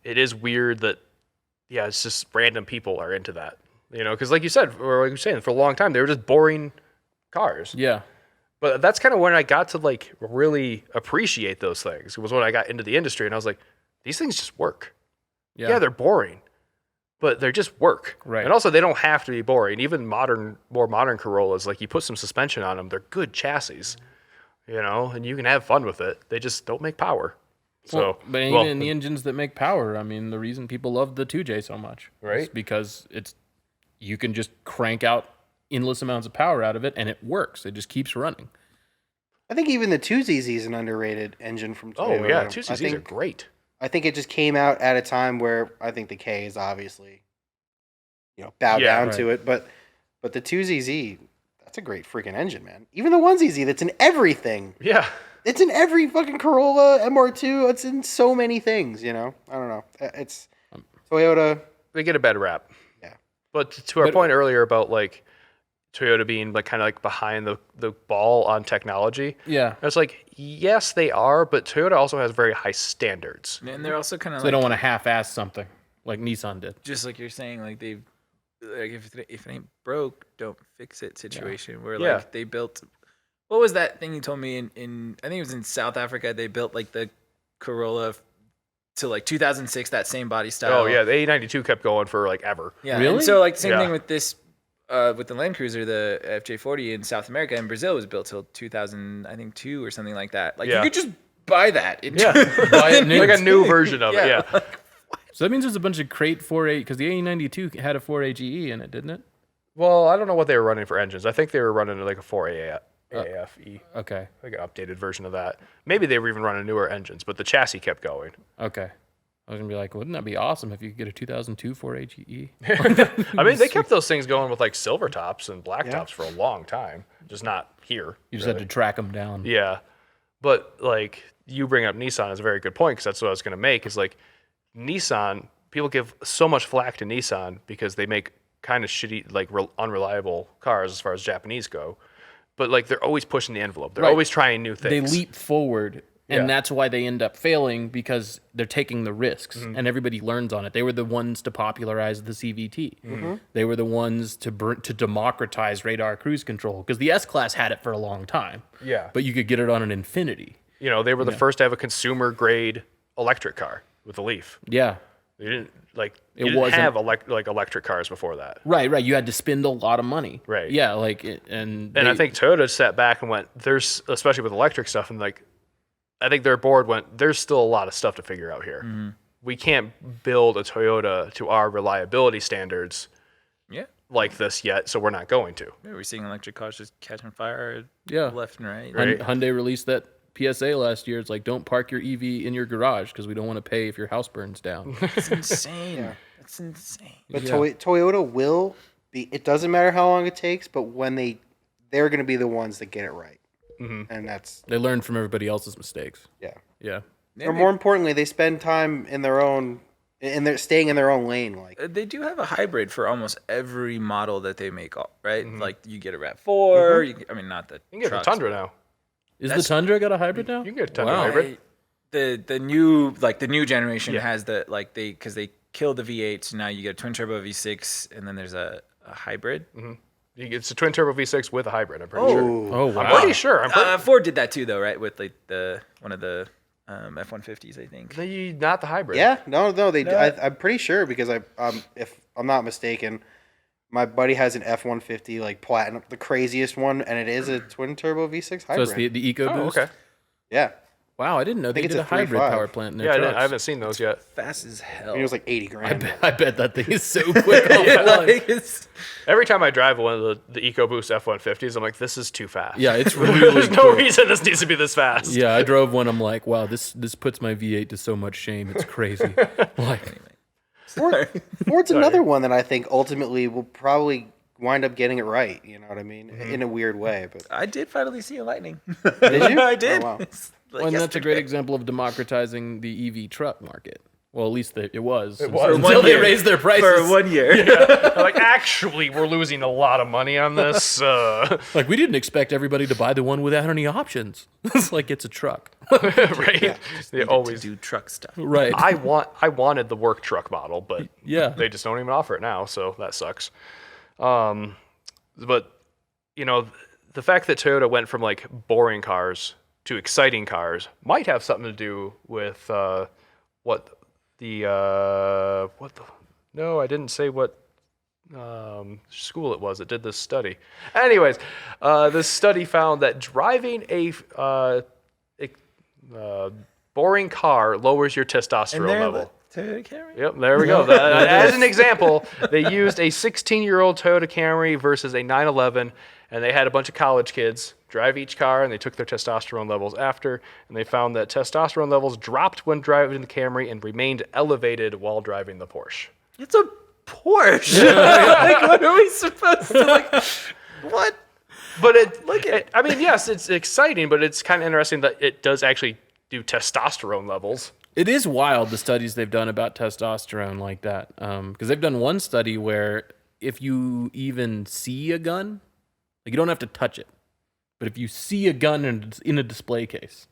it is weird that, yeah, it's just random people are into that. You know, because like you said, or like you were saying, for a long time, they were just boring cars. Yeah. But that's kind of when I got to like really appreciate those things. It was when I got into the industry, and I was like, these things just work. Yeah, they're boring, but they just work. Right. And also, they don't have to be boring. Even more modern Corollas, like you put some suspension on them, they're good chassis. You know, and you can have fun with it. They just don't make power. So, but even in the engines that make power, I mean, the reason people love the 2J so much, right? Is because you can just crank out endless amounts of power out of it, and it works. It just keeps running. I think even the 2ZZ is an underrated engine from Toyota. Oh yeah, 2ZZs are great. I think it just came out at a time where I think the K is obviously, bowed down to it, but the 2ZZ, that's a great freaking engine, man. Even the 1ZZ, that's in everything. Yeah. It's in every fucking Corolla, MR2. It's in so many things, I don't know. It's Toyota. They get a bad rap. Yeah. But to our point earlier about like Toyota being like kind of like behind the ball on technology. Yeah. It's like, yes, they are, but Toyota also has very high standards. and they're also kind of So they don't want to half-ass something like Nissan did. just like you're saying, like they've like if it ain't broke, don't fix it situation. Where like they built, what was that thing you told me in I think it was in South Africa? They built like the Corolla to like 2006, that same body style. Oh yeah, the A92 kept going for like ever. Yeah. Really? And so like same Yeah. thing with this. With the Land Cruiser, the FJ40 in South America and Brazil was built till 2002 or something like that. Like you could just buy that. Buy it new. Like a new version of it. Yeah. So that means there's a bunch of crate 4A, because the AE92 had a 4AGE in it, didn't it? Well, I don't know what they were running for engines. I think they were running like a 4AFE, Okay. like an updated version of that. Maybe they were even running newer engines, but the chassis kept going. Okay. I was going to be like, wouldn't that be awesome if you could get a 2002 4AGE? I mean, they kept those things going with like silver tops and black tops for a long time, just not here. You just had to track them down. Yeah. But like you bring up Nissan is a very good point, because that's what I was going to make is like Nissan, people give so much flack to Nissan because they make kind of shitty, like unreliable cars as far as Japanese go. But like they're always pushing the envelope. They're always trying new things. They leap forward, and Yeah. that's why they end up failing because they're taking the risks, and everybody learns on it. They were the ones to popularize the CVT. They were the ones to democratize radar cruise control because the S-Class had it for a long time. Yeah. But you could get it on an Infinity. You know, they were the first to have a consumer grade electric car with the Leaf. Yeah. They didn't like It you didn't wasn't- have electric cars before that. Right. You had to spend a lot of money. Right. Yeah, and I think Toyota sat back and went, there's, especially with electric stuff, and like, I think their board went, there's still a lot of stuff to figure out here. We can't build a Toyota to our reliability standards Yeah. like this yet, so we're not going to. Yeah, we're seeing electric cars just catching fire Yeah. left and right. Right. Hyundai released that PSA last year. It's like, don't park your EV in your garage because we don't want to pay if your house burns down. It's insane. That's insane. But Toyota will be. It doesn't matter how long it takes, but when they're going to be the ones that get it right, and that's They learn from everybody else's mistakes. yeah. Yeah. Or more importantly, they spend time in their own, and they're staying in their own lane. Like They do have a hybrid for almost every model that they make, right? Like you get a RAV4. I mean, not the You can get trucks, the Tundra now. Is the Tundra got a hybrid now? You can get a Tundra Wow. hybrid. The new generation Yeah. has because they killed the V8, so now you get a twin turbo V6, and then there's a hybrid. It's a twin turbo V6 with a hybrid, I'm pretty sure. Oh, wow. I'm pretty sure. Ford did that too, though, right? With like one of the F-150s, I think. Not the hybrid. yeah, no, they. I'm pretty sure because if I'm not mistaken, my buddy has an F-150 like Platinum, the craziest one, and it is a twin turbo V6 So hybrid. it's the EcoBoost? Oh, okay. Yeah, Wow, I didn't know they think did it's a a hybrid 3.5. power plant in their Yeah, trucks. I haven't seen those yet. Fast as hell. I mean, it was like 80 grand. I bet that thing is so quick. off the line. Like, it's- Every time I drive one of the EcoBoost F-150s, I'm like, this is too fast. Yeah, it's really There's no quick. reason this needs to be this fast. Yeah, I drove one. I'm like, wow, this puts my V8 to so much shame. It's crazy. Like, Ford's another one that I think ultimately will probably wind up getting it right. You know what I mean? In a weird way, but I did finally see a Lightning. did you? I did. Oh, wow. It's well, like and that's a great yesterday. example of democratizing the EV truck market. Well, at least it was. It was. Until they raised their prices. For 1 year. They're like, actually, we're losing a lot of money on this. Like, we didn't expect everybody to buy the one without any options. It's like it's a truck. Right? They always do truck stuff. Right. I wanted the work truck model, but Yeah. they just don't even offer it now, so that sucks. But you know, the fact that Toyota went from like boring cars to exciting cars might have something to do with no, I didn't say what school it was that did this study. Anyways, this study found that driving a boring car lowers your testosterone level. Toyota Camry? Yep, there we go. As an example, they used a 16-year-old Toyota Camry versus a 911, and they had a bunch of college kids drive each car, and they took their testosterone levels after, and they found that testosterone levels dropped when driving the Camry and remained elevated while driving the Porsche. It's a Porsche. Like, what are we supposed to like? What? But I mean, yes, it's exciting, but it's kind of interesting that it does actually do testosterone levels. It is wild, the studies they've done about testosterone like that. Because they've done one study where if you even see a gun, like you don't have to touch it, but if you see a gun in a display case,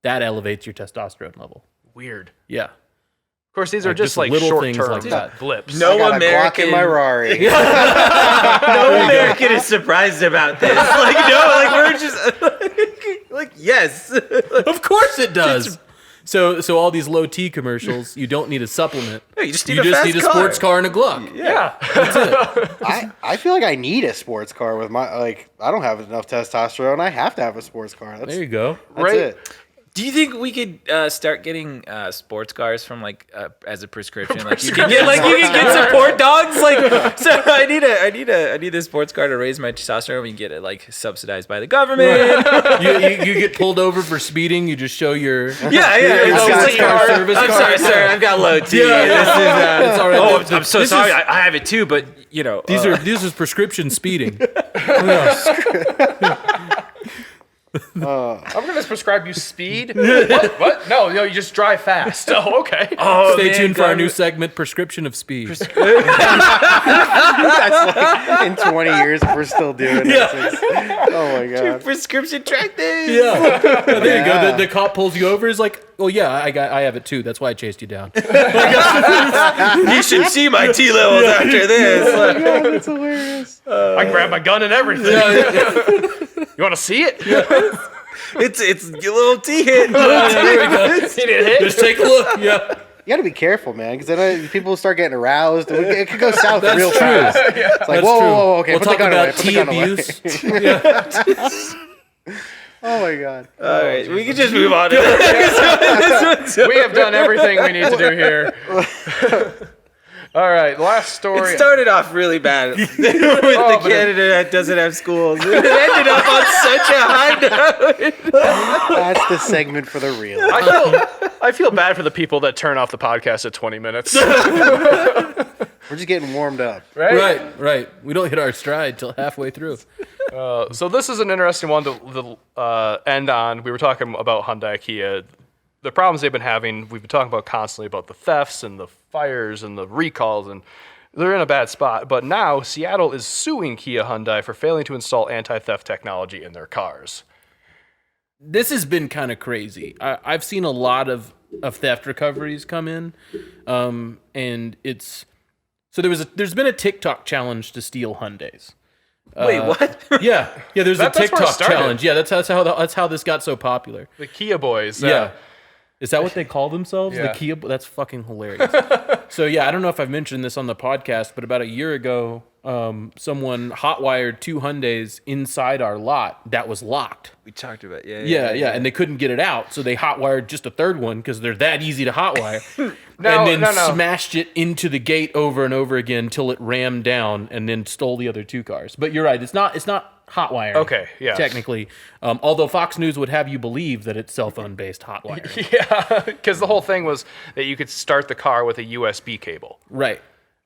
that elevates your testosterone level. Weird. Yeah. Of course, these are Like, just just like little short things term like that. blips. No I got a Glock in my American- Rari. No American is surprised about this. Like, no, like we're just like yes. Of course it does. So all these low T commercials, you don't need a supplement. No, you just need a fast need a car. sports car and a Glock. Yeah. I feel like I need a sports car with my I don't have enough testosterone. I have to have a sports car. That's There you go. That's it. Do you think we could start getting sports cars from like as a prescription? Like you can get support dogs. Like so, I need a sports car to raise my testosterone. We can get it like subsidized by the government. You get pulled over for speeding. You just show your Yeah. sports car service I'm card. sorry, sir. I've got low T. Yeah. This is, It's all right. Oh, The- I'm so this sorry. is- I have it too, but you know This is prescription speeding. I'm going to prescribe you speed. What? No, you just drive fast. Oh, okay. Stay tuned for our new segment, Prescription of Speed. That's like in 20 years if we're still doing it. Oh my god. Prescription track this. Yeah. There you go. The cop pulls you over. Is like, oh yeah, I have it too. That's why I chased you down. You should see my T levels after this. Oh my god, that's hilarious. I grab my gun and everything. You want to see it? It's a little T hit. There we go. Did it hit? Just take a look. Yeah. You got to be careful, man, because then people start getting aroused. It could go south real fast. It's like, whoa, okay, We'll put the talk gun away. about Put the tea gun away. abuse. Yeah. Oh my god. All right, we can just move on to that. We have done everything we need to do here. All right, last story. It started off really bad with the candidate that doesn't have schools. It ended up on such a high note. That's the segment for the real. I feel bad for the people that turn off the podcast at 20 minutes. We're just getting warmed up. Right. We don't hit our stride till halfway through. So this is an interesting one to end on. We were talking about Hyundai Kia. The problems they've been having, we've been talking about constantly about the thefts and the fires and the recalls, and they're in a bad spot. But now Seattle is suing Kia Hyundai for failing to install anti-theft technology in their cars. This has been kind of crazy. I've seen a lot of theft recoveries come in, and it's so there's been a TikTok challenge to steal Hyundais. Wait, what? Yeah. There's a That's where it TikTok started. challenge. Yeah, that's how this got so popular. The Kia boys. Yeah. Is that what they call themselves? Yeah. The Kia? That's fucking hilarious. So yeah, I don't know if I've mentioned this on the podcast, but about a year ago, someone hotwired 2 Hyundais inside our lot that was locked. We talked about Yeah, and they couldn't get it out, so they hotwired just a third one because they're that easy to hotwire, No. and then smashed it into the gate over and over again until it rammed down, and then stole the other 2 cars. But you're right, it's not hotwiring. Okay, yeah. Technically, although Fox News would have you believe that it's cell phone based hotwiring. Yeah, because the whole thing was that you could start the car with a USB cable. Right.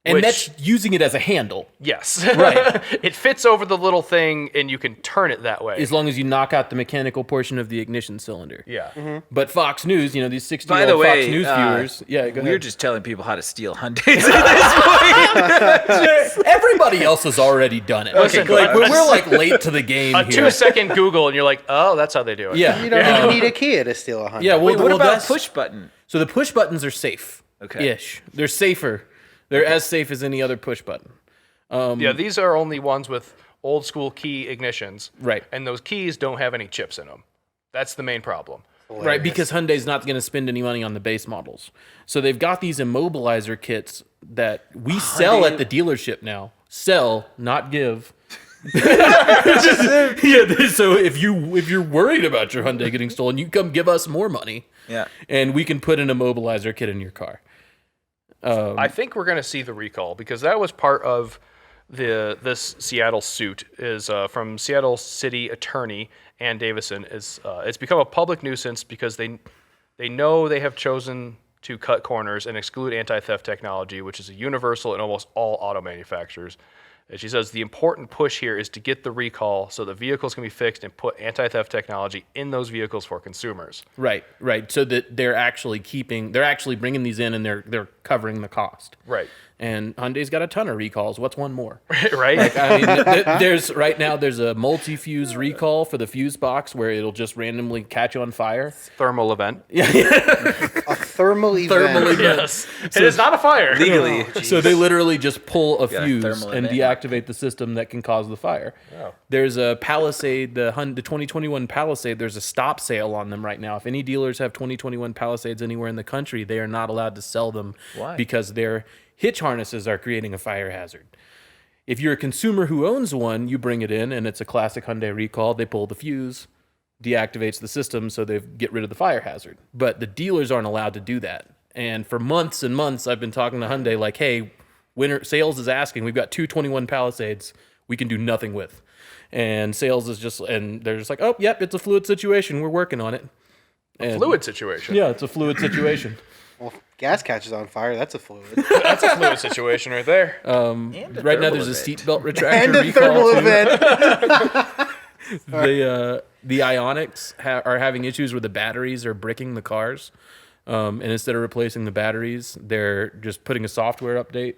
And Which- that's using it as a handle, Yes. Right. It fits over the little thing, and you can turn it that way. as long as you knock out the mechanical portion of the ignition cylinder. Yeah. But Fox News, these 60-year-old By the way, Fox News viewers, go we're ahead. just telling people how to steal Hyundais at this point. Everybody else has already done it. Listen, We're like late to the game A here. 2-second Google, and you're like, oh, that's how they do it. Yeah. You don't even need a Kia to steal a Hyundai. Yeah, Wait, what well, about that's- push button? So the push buttons are safe. Okay. Ish. They're safer. They're as safe as any other push button. Yeah, these are only ones with old school key ignitions. Right. And those keys don't have any chips in them. That's the main problem. Right, because Hyundai's not going to spend any money on the base models. So they've got these immobilizer kits that we sell at the dealership now. Sell, not give. So if you're worried about your Hyundai getting stolen, you come give us more money. Yeah. And we can put an immobilizer kit in your car. I think we're going to see the recall because that was part of this Seattle suit is from Seattle City Attorney Ann Davison. It's become a public nuisance because they know they have chosen to cut corners and exclude anti-theft technology, which is a universal in almost all auto manufacturers. And she says the important push here is to get the recall so the vehicles can be fixed and put anti-theft technology in those vehicles for consumers. Right. So that they're actually bringing these in and they're covering the cost. Right. And Hyundai's got a ton of recalls. What's one more? Right? I mean, there's a multi-fuse recall for the fuse box where it'll just randomly catch on fire. Thermal event. A thermal event. Yes. It is not a fire. Legally. So they literally just pull a Yeah, fuse thermal and event. deactivate the system that can cause the fire. Oh. There's a Palisade, the 2021 Palisade. There's a stop sale on them right now. If any dealers have 2021 Palisades anywhere in the country, they are not allowed to sell them. Why? Because their hitch harnesses are creating a fire hazard. If you're a consumer who owns one, you bring it in and it's a classic Hyundai recall. They pull the fuse, deactivates the system so they get rid of the fire hazard. But the dealers aren't allowed to do that. And for months and months, I've been talking to Hyundai like, hey, winter sales is asking, we've got 221 Palisades we can do nothing with. And sales is they're just like, oh, yep, it's a fluid situation. We're working on it. And Fluid situation. yeah, it's a fluid situation. Well, if gas catches on fire, that's a fluid. That's a fluid situation right there. Right now, there's a event. seatbelt retractor And a recall. thermal too. event. the Ioniqs are having issues where the batteries are bricking the cars, and instead of replacing the batteries, they're just putting a software update.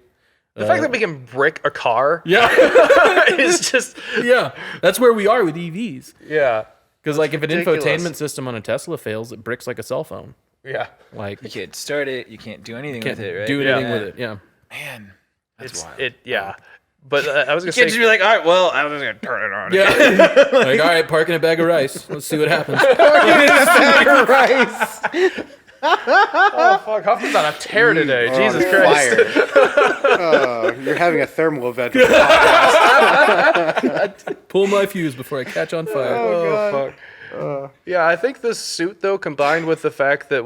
The fact that we can brick a car, is just that's where we are with EVs. yeah, Because like if ridiculous. an infotainment system on a Tesla fails, it bricks like a cell phone. yeah. Like You can't start it. You can't do anything can't with it, right? do anything Yeah. with it. Yeah. Man, that's It's wild. yeah. But I was gonna You can't just say, be like, all right, well, I'm just gonna turn it on. Yeah. Like, all right, park in a bag of rice. Let's see what happens. Rice. oh fuck, Huffman's on a tear today. Jesus On Christ. fire. You're having a thermal event. Pull my fuse before I catch on fire. Oh fuck. Yeah, I think this suit though, combined with the fact that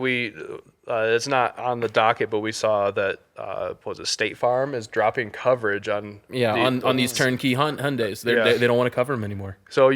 it's not on the docket, but we saw that what was it, State Farm is dropping coverage on On these turnkey Hyundais. They don't want to cover them anymore. So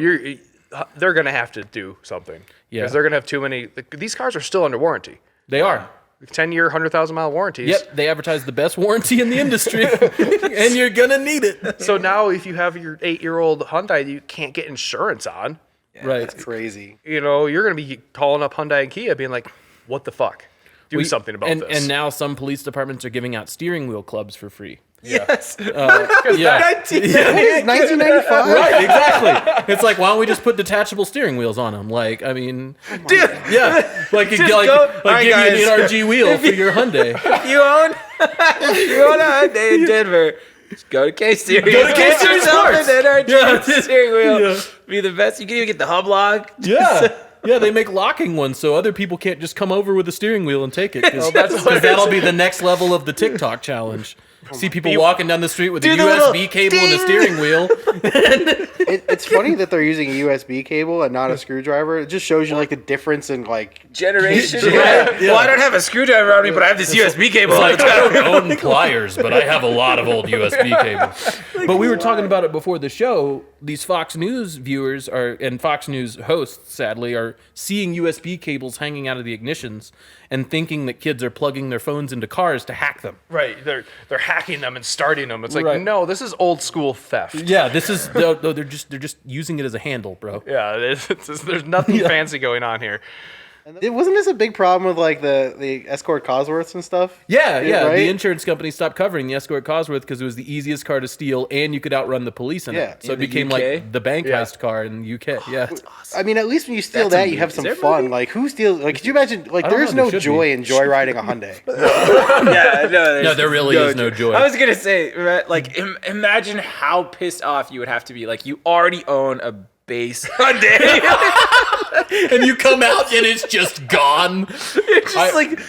they're gonna have to do something. Yeah. Because they're gonna have too many. These cars are still under warranty. They are. 10-year, 100,000-mile warranties. Yep, they advertise the best warranty in the industry, and you're gonna need it. So now, if you have your 8-year-old Hyundai that you can't get insurance on, Right. Crazy. you're going to be calling up Hyundai and Kia, being like, "What the fuck? Do something about this." And now some police departments are giving out steering wheel clubs for free. Yes. Yeah. 1995. Right, exactly. It's like, why don't we just put detachable steering wheels on them? Like, I mean, Dude, yeah, like Just give go- you Alright, an guys. NRG wheel for your Hyundai. you own a Hyundai in Denver. Just go to K-Series. Go to K-Series Get yourself Sports. an NRG Yeah. steering wheel. Yeah. Be the best. You can even get the hub lock. Yeah. Yeah, they make locking ones so other people can't just come over with a steering wheel and take it. Because that's that'll be the next level of the TikTok challenge. See people walking down the street with a Do the USB little cable and a ding. steering wheel. It's funny that they're using a USB cable and not a screwdriver. It just shows you like the difference in like. Generation. Yeah. Well, I don't have a screwdriver on me, but I have this USB cable. Like, I don't own pliers, but I have a lot of old USB cables. But we were talking about it before the show. These Fox News viewers and Fox News hosts, sadly, are seeing USB cables hanging out of the ignitions and thinking that kids are plugging their phones into cars to hack them. right, they're hacking them and starting them. It's like, Right. no, this is old school theft. Yeah, this is they're just using it as a handle, bro. Yeah, there's nothing fancy going on here. Wasn't this a big problem with like the Escort Cosworths and stuff? Yeah. Right? The insurance company stopped covering the Escort Cosworth because it was the easiest car to steal and you could outrun the police in Yeah. it. So it the became UK? like the bank Yeah. heist car in the UK. Yeah. I mean, at least when you steal That's that, a you have movie. some Is there a fun. movie? Like, who steals? Like, could you imagine? Like, I don't there's know, no there should joy in joyriding a Hyundai. Yeah, No, there really is no joy. I was gonna say, right, like, imagine how pissed off you would have to be. Like, you already own a base Hyundai. And you come out and it's just gone. It's just like,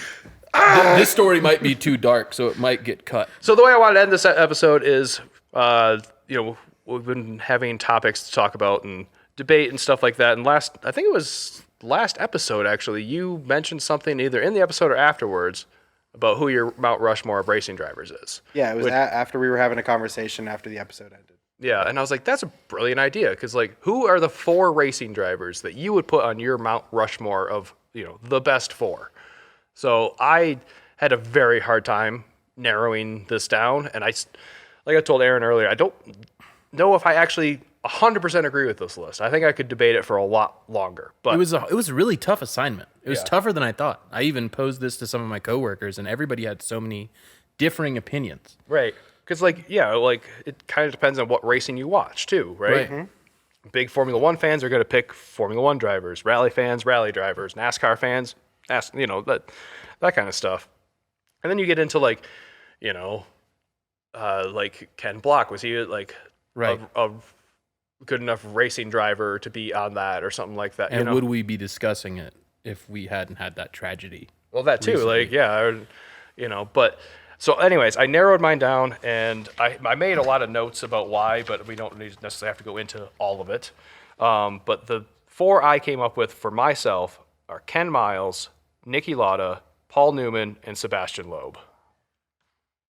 This story might be too dark, so it might get cut. So the way I wanted to end this episode is, we've been having topics to talk about and debate and stuff like that. And I think it was last episode actually, you mentioned something either in the episode or afterwards about who your Mount Rushmore of racing drivers is. Yeah, it was after we were having a conversation after the episode ended. Yeah, and I was like, that's a brilliant idea because, like, who are the 4 racing drivers that you would put on your Mount Rushmore of, the best 4? So I had a very hard time narrowing this down, and like I told Aaron earlier, I don't know if I actually 100% agree with this list. I think I could debate it for a lot longer. But It was a really tough assignment. It was tougher than I thought. I even posed this to some of my coworkers, and everybody had so many differing opinions. right, because it kind of depends on what racing you watch too, right? Big Formula One fans are going to pick Formula One drivers. Rally fans, rally drivers. NASCAR fans, that kind of stuff. And then you get into like Ken Block. Was he like Right. a good enough racing driver to be on that or something like that? And would we be discussing it if we hadn't had that tragedy? Well, that too. But so anyways, I narrowed mine down and I made a lot of notes about why, but we don't necessarily have to go into all of it. But the 4 I came up with for myself are Ken Miles, Niki Lauda, Paul Newman, and Sebastian Loeb.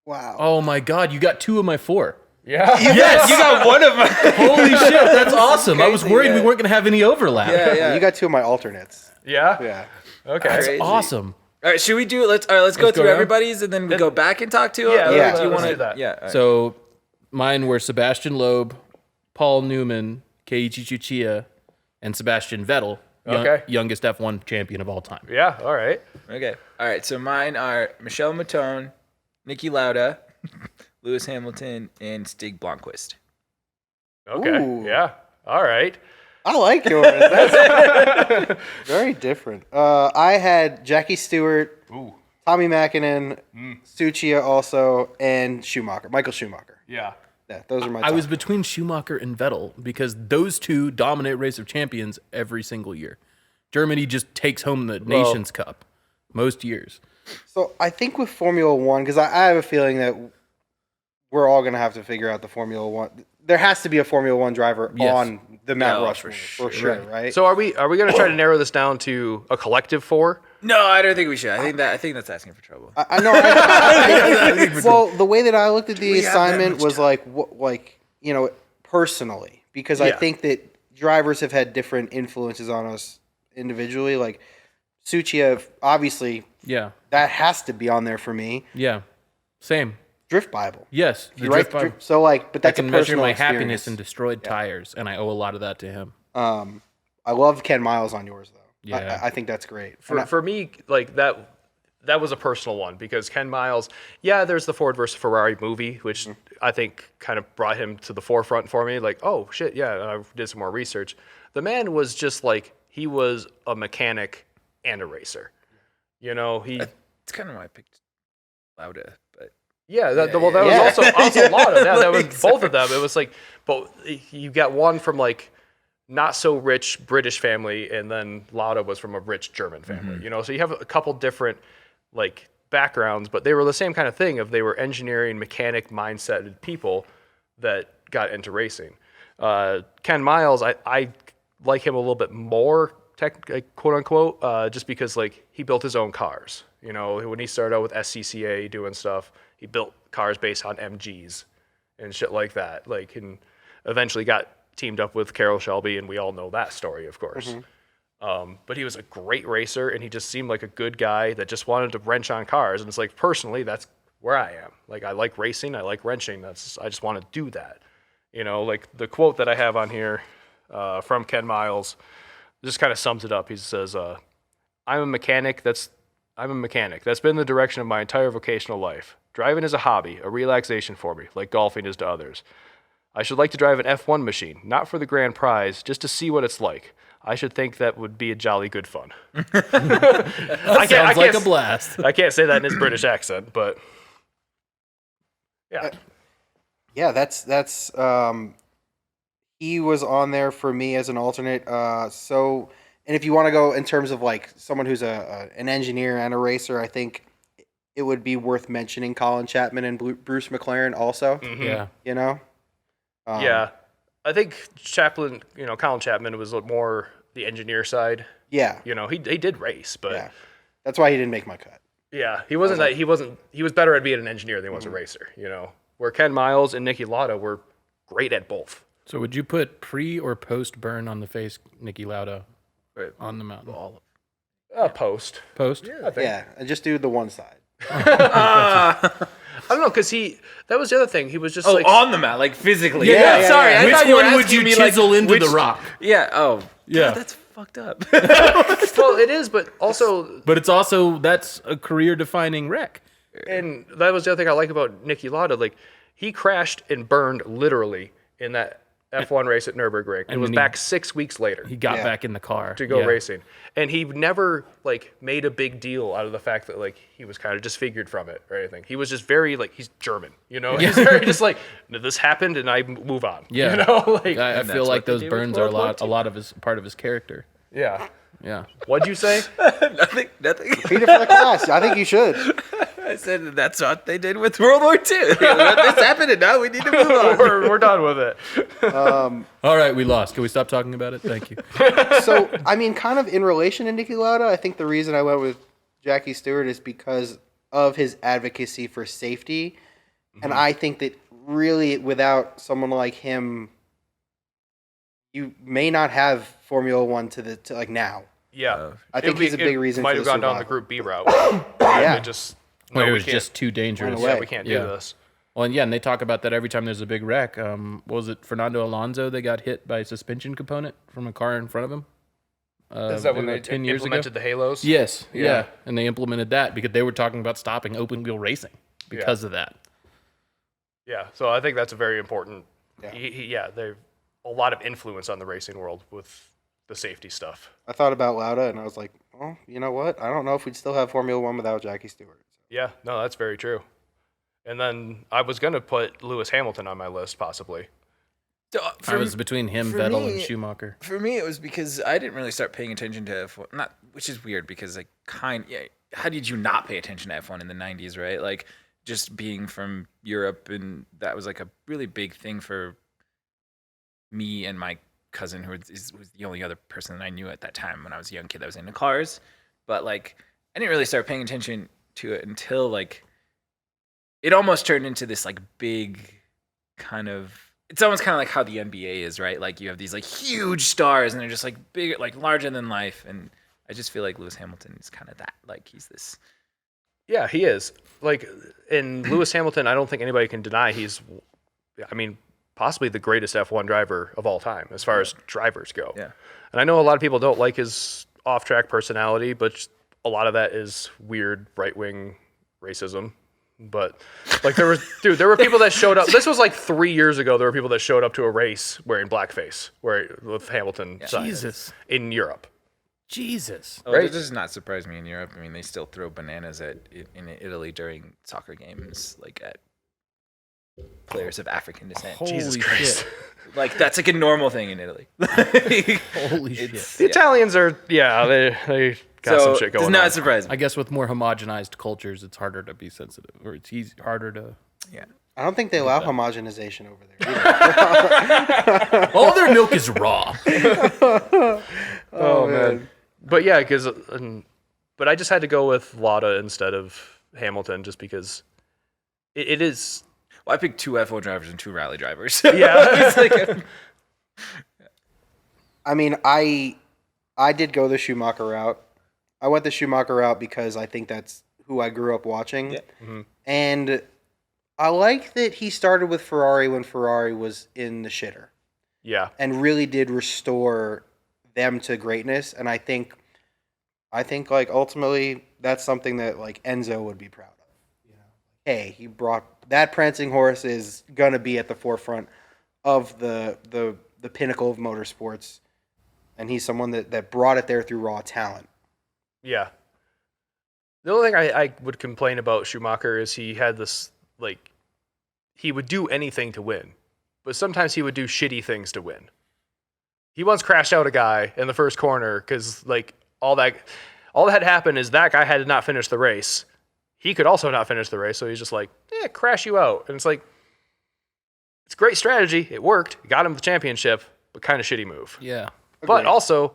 Wow. Oh my God, you got 2 of my 4. Yeah. Yes! you got one of them. Holy shit, that's awesome. I was worried we weren't going to have any overlap. Yeah. You got 2 of my alternates. Yeah? Yeah. Okay. That's Crazy. awesome. All right, should we do? Let's go go through around. everybody's, and then we go back and talk to them. Yeah, Or yeah, do you let's want do that. Yeah. all right. So mine were Sebastian Loeb, Paul Newman, Keiichi Tsuchiya, and Sebastian Vettel, Okay. youngest F1 champion of all time. Yeah. All right. Okay. All right. So mine are Michelle Matone, Niki Lauda, Lewis Hamilton, and Stig Blomqvist. Okay. Ooh. Yeah. All right. I like yours. That's very different. I had Jackie Stewart, Ooh. Tommy Mäkinen, Tsuchiya also, and Schumacher, Michael Schumacher. Yeah. Yeah, those are my. I top. was between Schumacher and Vettel because those two dominate Race of Champions every single year. Germany just takes home the Nations Cup most years. So I think with Formula One, because I have a feeling that we're all going to have to figure out the Formula One. There has to be a Formula One driver Yes. on the Mount Yeah, Rushmore for for sure, right? So are we going to try to narrow this down to a collective 4? No, I don't think we should. I think that's asking for trouble. I know. Well, the way that I looked at the we have that assignment much was like personally, because I Yeah. think that drivers have had different influences on us individually. Like Tsuchiya, obviously, Yeah. that has to be on there for me. Yeah. Same. Drift Bible. Yes. The You right? drift Bible. So like, but I that's can a measure personal my experience. happiness in destroyed tires, and I owe a lot of that to him. I love Ken Miles on yours though. Yeah. I think that's great. For me, like that was a personal one because Ken Miles, yeah, there's the Ford versus Ferrari movie, which I think kind of brought him to the forefront for me. Like, oh shit, yeah, and I did some more research. The man was just like, he was a mechanic and a racer. You know, It's kind of why I picked Lauda, but yeah, that Yeah. was also a lot of that. That was Exactly. both of them. It was like, but you got one from like not so rich British family, and then Lauda was from a rich German family. You know, so you have a couple different like backgrounds, but they were the same kind of thing. Of they were engineering, mechanic mindset people that got into racing. Ken Miles, I like him a little bit more, like, quote unquote, just because like he built his own cars. You know, when he started out with SCCA doing stuff, he built cars based on MGs and shit like that. Like, and eventually got teamed up with Carroll Shelby, and we all know that story, of course. But he was a great racer, and he just seemed like a good guy that just wanted to wrench on cars. And it's like, personally, that's where I am. Like, I like racing, I like wrenching. I just want to do that. You know, like the quote that I have on here from Ken Miles just kind of sums it up. He says, I'm a mechanic. That's been the direction of my entire vocational life. Driving is a hobby, a relaxation for me, like golfing is to others. I should like to drive an F1 machine, not for the grand prize, just to see what it's like. I should think that would be a jolly good fun. Sounds like a blast. I can't say that in his British accent, but yeah. Yeah, that's he was on there for me as an alternate. So, and if you want to go in terms of like someone who's an engineer and a racer, I think it would be worth mentioning Colin Chapman and Bruce McLaren also. Yeah. You know. Yeah. I think Colin Chapman was more the engineer side. Yeah. You know, he did race, but Yeah. That's why he didn't make my cut. yeah, he was better at being an engineer than he was a racer, you know. Where Ken Miles and Niki Lauda were great at both. So would you put pre or post burn on the face, Niki Lauda, Right. on the mountain? Post. Post? I think. Yeah, and just do the one side. I don't know, because that was the other thing. He was just like, on the mat, like physically. Yeah, Sorry, I Which thought you were one would asking you me, like, chisel into which- the rock? Yeah. Oh. Yeah. God, that's fucked up. well, it is, but also, But it's also, that's a career-defining wreck. and that was the other thing I like about Niki Lauda. Like, he crashed and burned literally in that F1 race at Nürburgring. And was then back 6 weeks later He got Yeah. back in the car. to go Yeah. racing. And he never, like, made a big deal out of the fact that, like, he was kind of disfigured from it or anything. He was just very, like, he's German, you know? He's very just like, this happened and I move on. Yeah. You know? Like, I And feel that's like what they those did with burns are World War a lot of his part of his character. yeah. Yeah. What'd you say? Nothing. Read it for the class. I think you should. I said that's what they did with World War II. This happened, and now we need to move on. we're done with it. All right, we lost. Can we stop talking about it? Thank you. So, I mean, kind of in relation to Niki Lauda, I think the reason I went with Jackie Stewart is because of his advocacy for safety. And I think that really, without someone like him, you may not have Formula One to like now. Yeah. I think he's a big reason Might for have the gone down the survival. Group B route. Yeah. It just, Where it we was can't- just too dangerous. Went away. we can't do Yeah. this. Well, and yeah, and they talk about that every time there's a big wreck. What was it Fernando Alonso? They got hit by a suspension component from a car in front of him. Is that when maybe they about 10 years ago? implemented the halos? Yes, yeah, and they implemented that because they were talking about stopping open wheel racing because of that. Yeah, so I think that's a very important. Yeah. Yeah, they've a lot of influence on the racing world with the safety stuff. I thought about Lauda, and I was like, well, you know what? I don't know if we'd still have Formula One without Jackie Stewart. Yeah, no, that's very true. And then I was going to put Lewis Hamilton on my list, possibly. I was between him, Vettel, and Schumacher. For me, it was because I didn't really start paying attention to F1. Which is weird because how did you not pay attention to F1 in the 90s, right? Like just being from Europe, and that was like a really big thing for me and my cousin, who was the only other person that I knew at that time when I was a young kid that was into cars. But like I didn't really start paying attention to it until like it almost turned into this like big kind of. It's almost kind of like how the NBA is, right? Like you have these like huge stars, and they're just like big, like larger than life. And I just feel like Lewis Hamilton is kind of that. Like he's this. Yeah, he is. Like in Lewis Hamilton, I don't think anybody can deny possibly the greatest F1 driver of all time as far as drivers go. Yeah. And I know a lot of people don't like his off-track personality, but a lot of that is weird right-wing racism. But like there were people that showed up. This was like 3 years ago. There were people that showed up to a race wearing blackface, with Hamilton signs Jesus. in Europe. Jesus. Oh, Right. It does not surprise me in Europe. I mean, they still throw bananas in Italy during soccer games, like at players of African descent. Holy Jesus shit. Christ. Like that's like a normal thing in Italy. Holy shit. The Italians are they got some shit going does not on. surprise me. I guess with more homogenized cultures, it's harder to be sensitive, or it's harder to. Yeah. I don't think they allow homogenization over there either. All their milk is raw. Oh man. But yeah, but I just had to go with Lauda instead of Hamilton just because it is. Well, I picked 2 F1 drivers and 2 rally drivers. Yeah. It's like I mean, I did go the Schumacher route. I went the Schumacher route because I think that's who I grew up watching. Yeah. Mhm. And I like that he started with Ferrari when Ferrari was in the shitter Yeah. and really did restore them to greatness. And I think like ultimately that's something that like Enzo would be proud of. You know, hey, he brought that prancing horse is gonna be at the forefront of the pinnacle of motorsports, and he's someone that brought it there through raw talent. Yeah. The only thing I would complain about Schumacher is he had this, like, he would do anything to win, but sometimes he would do shitty things to win. He once crashed out a guy in the first corner because, like, all that had happened is that guy had not finished the race. He could also not finish the race, so he's just like, yeah, crash you out. And it's like, it's a great strategy. It worked. It got him the championship, but kind of shitty move. Yeah. But also,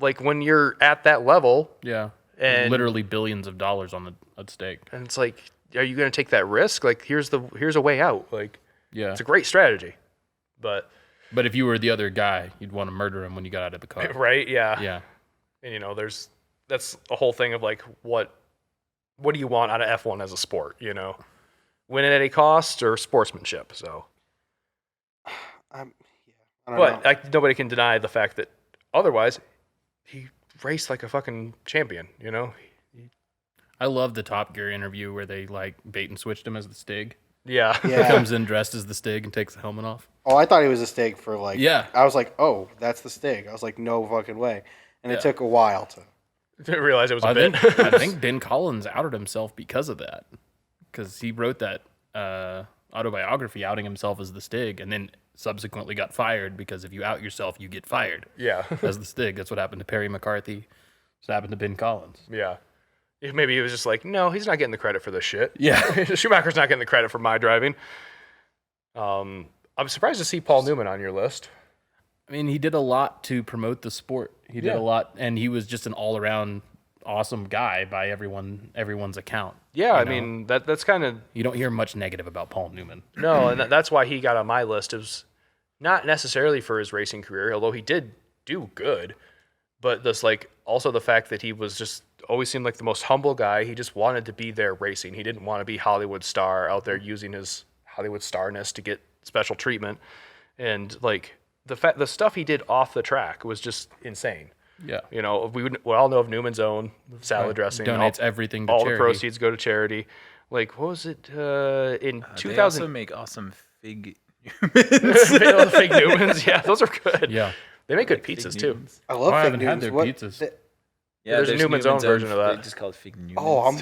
like, when you're at that level, Yeah. and Literally billions of dollars at stake. and it's like, are you going to take that risk? Like, here's a way out. Like, Yeah. it's a great strategy, but But if you were the other guy, you'd want to murder him when you got out of the car. right, yeah, Yeah. And that's a whole thing of like, what do you want out of F1 as a sport? Win it at a cost or sportsmanship. So, I don't know. but nobody can deny the fact that otherwise, he raced like a fucking champion. I love the Top Gear interview where they like bait and switched him as the Stig. Yeah, He Yeah. comes in dressed as the Stig and takes the helmet off. Oh, I thought he was a Stig for like. Yeah. I was like, oh, that's the Stig. I was like, no fucking way. And Yeah. it took a while to. didn't realize it was a I bit. think I think Ben Collins outed himself because of that, because he wrote that autobiography outing himself as the Stig, and then subsequently got fired because if you out yourself, you get fired Yeah, as the Stig. That's what happened to Perry McCarthy. That's what happened to Ben Collins. yeah. Maybe he was just like, no, he's not getting the credit for this shit. Yeah. Schumacher's not getting the credit for my driving. I'm surprised to see Paul Newman on your list. I mean, he did a lot to promote the sport. He did Yeah. a lot, and he was just an all-around awesome guy by everyone's account. Yeah, I know? mean that's kind of You don't hear much negative about Paul Newman. no, and that's why he got on my list. It was not necessarily for his racing career, although he did do good, but this like also the fact that he was just always seemed like the most humble guy. He just wanted to be there racing. He didn't want to be Hollywood star out there using his Hollywood starness to get special treatment, and like the stuff he did off the track was just insane. Yeah. You know, we all know of Newman's Own salad dressing. Donates everything to all charity. the proceeds go to charity. Like, what was it in They 2000? also make awesome fig. The fig Newmans, yeah, those are good. Yeah. They make good pizzas too. I love I fig haven't had their Newtons. pizzas. Yeah, There's a Newman's Own version of that. They just call it fig Newmans. Oh, I'm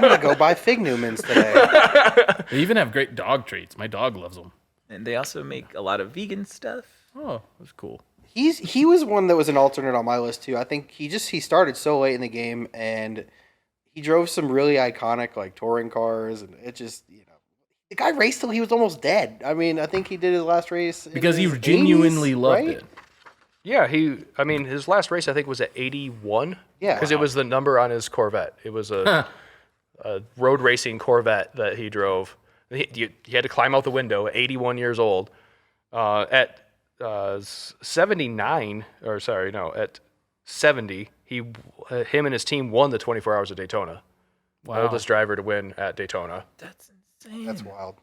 gonna go buy fig Newmans today. They even have great dog treats. My dog loves them. And they also make a lot of vegan stuff. Oh, that's cool. He was one that was an alternate on my list too. I think he started so late in the game, and he drove some really iconic like touring cars, and it just the guy raced till he was almost dead. I mean, I think he did his last race Because he his genuinely 80s, loved right? it. Yeah, his last race I think was at 81. Yeah. because it was the number on his Corvette. It was a road racing Corvette that he drove. He had to climb out the window at 81 years old. At 79, or sorry, no, at 70, him and his team won the 24 Hours of Daytona. Wow. Oldest driver to win at Daytona. That's insane. That's wild.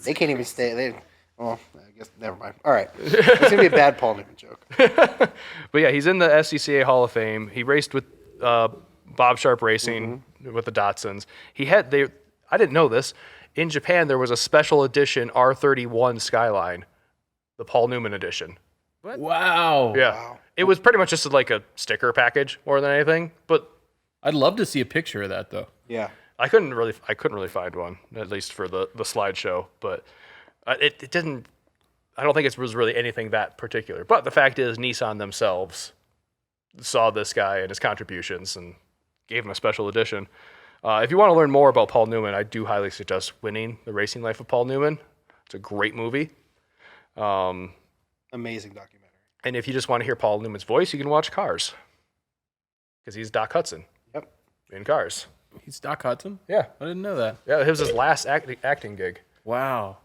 They can't even stay. I guess never mind. All right, it's gonna be a bad Paul Newman joke. But yeah, he's in the SCCA Hall of Fame. He raced with Bob Sharp Racing with the Datsuns. I didn't know this. In Japan, there was a special edition R31 Skyline, the Paul Newman edition. Wow. Yeah, Wow. it was pretty much just like a sticker package more than anything. But I'd love to see a picture of that, though. Yeah. I couldn't really find one, at least for the slideshow. But it didn't. I don't think it was really anything that particular. But the fact is, Nissan themselves saw this guy and his contributions and gave him a special edition. If you want to learn more about Paul Newman, I do highly suggest Winning: The Racing Life of Paul Newman. It's a great movie. Amazing documentary. And if you just want to hear Paul Newman's voice, you can watch Cars, because he's Doc Hudson Yep. in Cars. He's Doc Hudson? Yeah, I didn't know that. yeah, it was his last acting gig. Wow.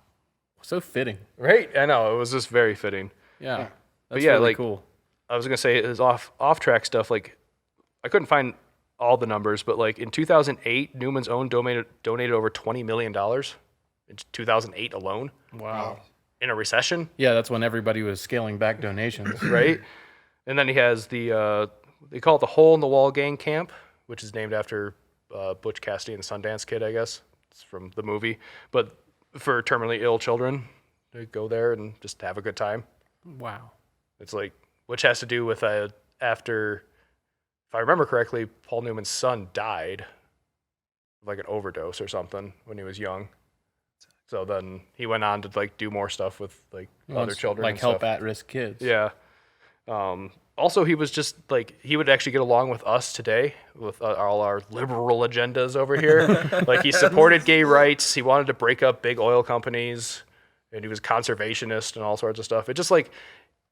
So fitting. Right? I know, it was just very fitting. Yeah. That's yeah, really like- cool. I was gonna say his off track stuff. Like, I couldn't find all the numbers, but like in 2008, Newman's Own donated over $20 million in 2008 alone Wow. in a recession, Yeah, that's when everybody was scaling back donations. right? And then he has the they call it the Hole in the Wall Gang Camp, which is named after Butch Cassidy and the Sundance Kid, I guess. It's from the movie, but for terminally ill children, they go there and just have a good time. Wow. It's like, which has to do with after, if I remember correctly, Paul Newman's son died of like an overdose or something when he was young. So then he went on to like do more stuff with like other children, Like and help stuff. at-risk kids. Yeah. Also, he was just like, he would actually get along with us today with all our liberal agendas over here. Like, he supported gay rights. He wanted to break up big oil companies, and he was conservationist and all sorts of stuff. It just like,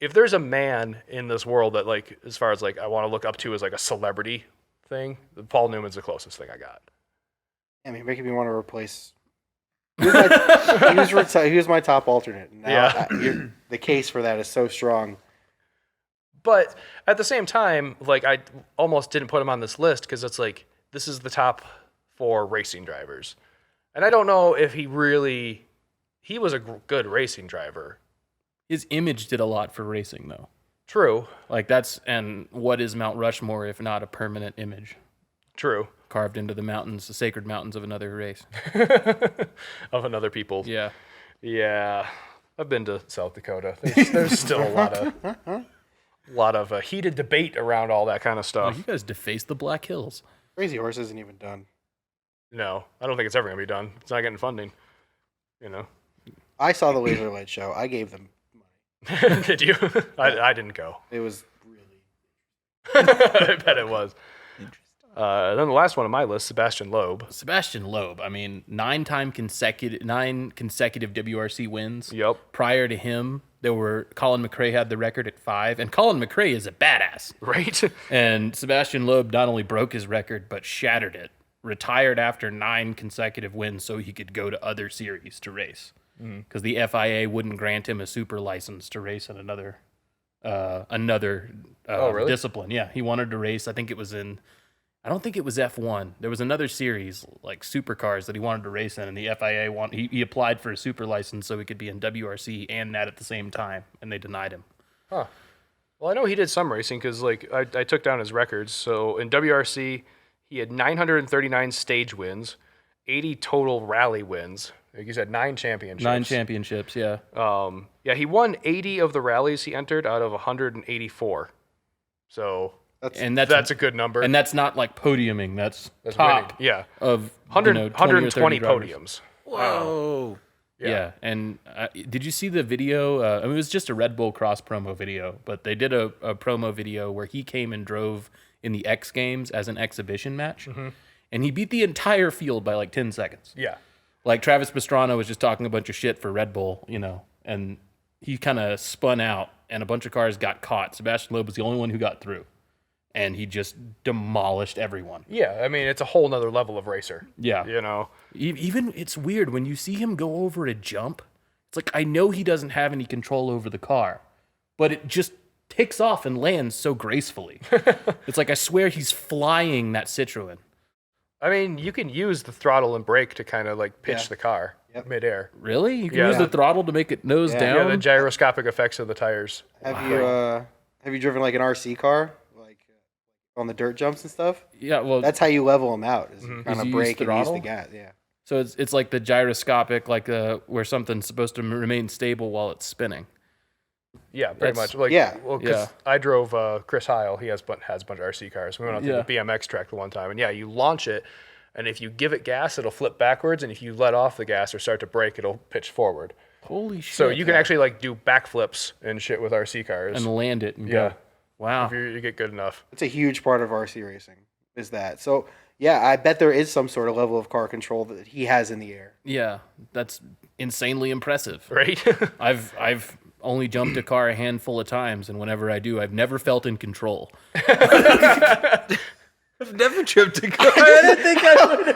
if there's a man in this world that like, as far as like I want to look up to as like a celebrity thing, Paul Newman's the closest thing I got. I mean, making me want to replace. He was my top alternate. Now, Yeah. the case for that is so strong. But at the same time, like, I almost didn't put him on this list because it's like, this is the top 4 racing drivers. And I don't know if he was a good racing driver. His image did a lot for racing, though. True. Like, and what is Mount Rushmore if not a permanent image True. carved into the mountains, the sacred mountains of another race? Of another people. Yeah. Yeah. I've been to South Dakota. There's still a lot of heated debate around all that kind of Oh, stuff. you guys defaced the Black Hills. Crazy Horse isn't even done. No, I don't think it's ever going to be done. It's not getting funding. You know? I saw the laser light show. I gave them money. Did you? I didn't go. It was really. I bet it was. Then the last one on my list, Sebastian Loeb. Sebastian Loeb, I mean, 9 consecutive WRC wins. Yep. Prior to him, Colin McRae had the record at 5, and Colin McRae is a badass. Right? And Sebastian Loeb not only broke his record, but shattered it. Retired after 9 consecutive wins so he could go to other series to race. Because the FIA wouldn't grant him a super license to race in another really? discipline. Yeah, he wanted to race. I think it was in I don't think it was F1. There was another series like supercars that he wanted to race in, and the FIA he applied for a super license so he could be in WRC and that at the same time, and they denied him. Huh. Well, I know he did some racing because like I took down his records. So in WRC, he had 939 stage wins, 80 total rally wins. Like you said, 9 championships. 9 championships, yeah. Yeah, he won 80 of the rallies he entered out of 184. So that's a good number. And that's not like podiuming. That's winning. top Yeah. of 120 drivers. podiums. Whoa. Yeah. And did you see the video? I mean, it was just a Red Bull cross promo video, but they did a promo video where he came and drove in the X Games as an exhibition match. Mm-hmm. And he beat the entire field by like 10 seconds. Yeah. Like Travis Pastrana was just talking a bunch of shit for Red Bull, and he kind of spun out and a bunch of cars got caught. Sebastian Loeb was the only one who got through. And he just demolished everyone. Yeah, I mean, it's a whole nother level of racer. Yeah. Even it's weird when you see him go over a jump. It's like, I know he doesn't have any control over the car, but it just takes off and lands so gracefully. It's like, I swear he's flying that Citroen. I mean, you can use the throttle and brake to kind of like pitch the car midair. Really? You can use the throttle to make it nose down? Yeah, the gyroscopic effects of the tires. Have you driven like an RC car? On the dirt jumps and stuff? Yeah, well, that's how you level them out. Is you kind of use brake and use throttle? the gas. Yeah. So it's like the gyroscopic, like where something's supposed to remain stable while it's spinning. Yeah, pretty much. Like, well, because I drove Chris Heil. He has a bunch of RC cars. We went out to the BMX track the one time, and you launch it, and if you give it gas, it'll flip backwards, and if you let off the gas or start to brake, it'll pitch forward. Holy shit! So you can actually like do backflips and shit with RC cars and land it. And go. Wow. If you get good enough. It's a huge part of RC racing, is that. So, yeah, I bet there is some sort of level of car control that he has in the air. Yeah, that's insanely impressive. Right? I've only jumped a car a handful of times, and whenever I do, I've never felt in control. I've never tripped a car. I didn't think I would.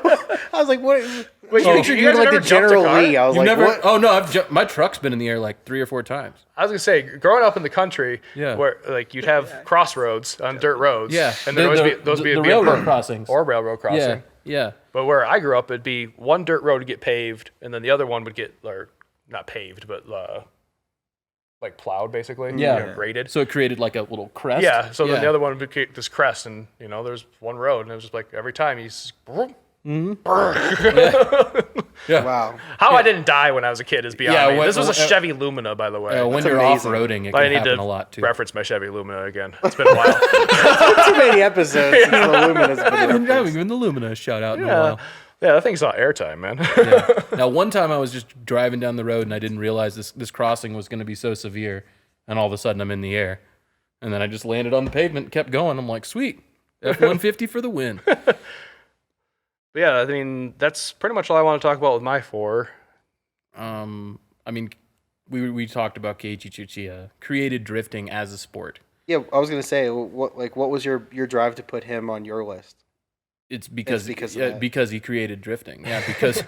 I was like, what? Wait, you pictured you like the General Lee. I was like, never, what? Oh, no, my truck's been in the air like 3 or 4 times. I was going to say, growing up in the country, where like you'd have crossroads on dirt roads. Yeah. And those would be railroad crossings. Or railroad crossing. Yeah. But where I grew up, it'd be one dirt road would get paved, and then the other one would get, or not paved, but like plowed basically. Graded. So it created like a little crest. Yeah. So then the other one would get this crest, and there's one road, and it was just like every time he's. Wow. How I didn't die when I was a kid is beyond me. This was a Chevy Lumina, by the way. When you're off-roading, it can happen a lot, too. Reference my Chevy Lumina again. It's been a while. Too many episodes since the Lumina's been I haven't given the Lumina a shout-out in a while. Yeah, that thing's not airtime, man. Now, one time I was just driving down the road, and I didn't realize this crossing was going to be so severe, and all of a sudden I'm in the air. And then I just landed on the pavement and kept going. I'm like, sweet. F-150 for the win. But yeah, I mean, that's pretty much all I want to talk about with my 4. I mean, we talked about Keiichi Tsuchiya created drifting as a sport. Yeah, I was gonna say, what was your drive to put him on your list? It's because he created drifting. Yeah,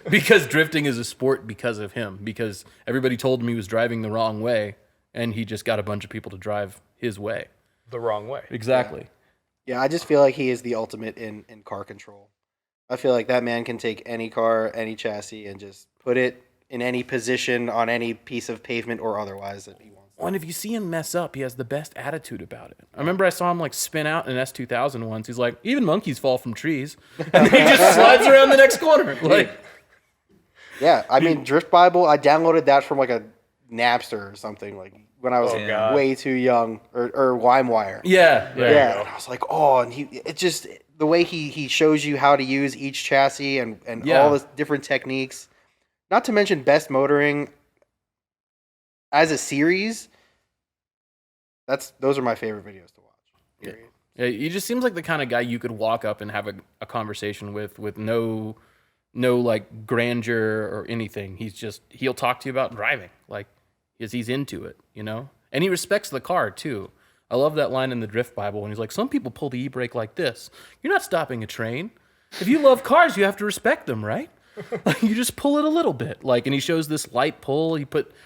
because drifting is a sport because of him. Because everybody told him he was driving the wrong way, and he just got a bunch of people to drive his way. The wrong way. Exactly. Yeah, I just feel like he is the ultimate in car control. I feel like that man can take any car, any chassis, and just put it in any position on any piece of pavement or otherwise that he wants. Well, and if you see him mess up, he has the best attitude about it. I remember I saw him like spin out in an S2000 once. He's like, even monkeys fall from trees. And he just slides around the next corner. Yeah, I mean, Drift Bible, I downloaded that from like a Napster or something, like when I was way too young, or LimeWire. Yeah. And I was like, and it just, the way he shows you how to use each chassis and all the different techniques, not to mention best motoring as a series. Those are my favorite videos to watch. Period. Yeah, he just seems like the kind of guy you could walk up and have a conversation with no like grandeur or anything. He'll talk to you about driving, like, because he's into it, and he respects the car too. I love that line in the Drift Bible when he's like, some people pull the e-brake like this. You're not stopping a train. If you love cars, you have to respect them, right? Like, you just pull it a little bit. Like, and he shows this light pull.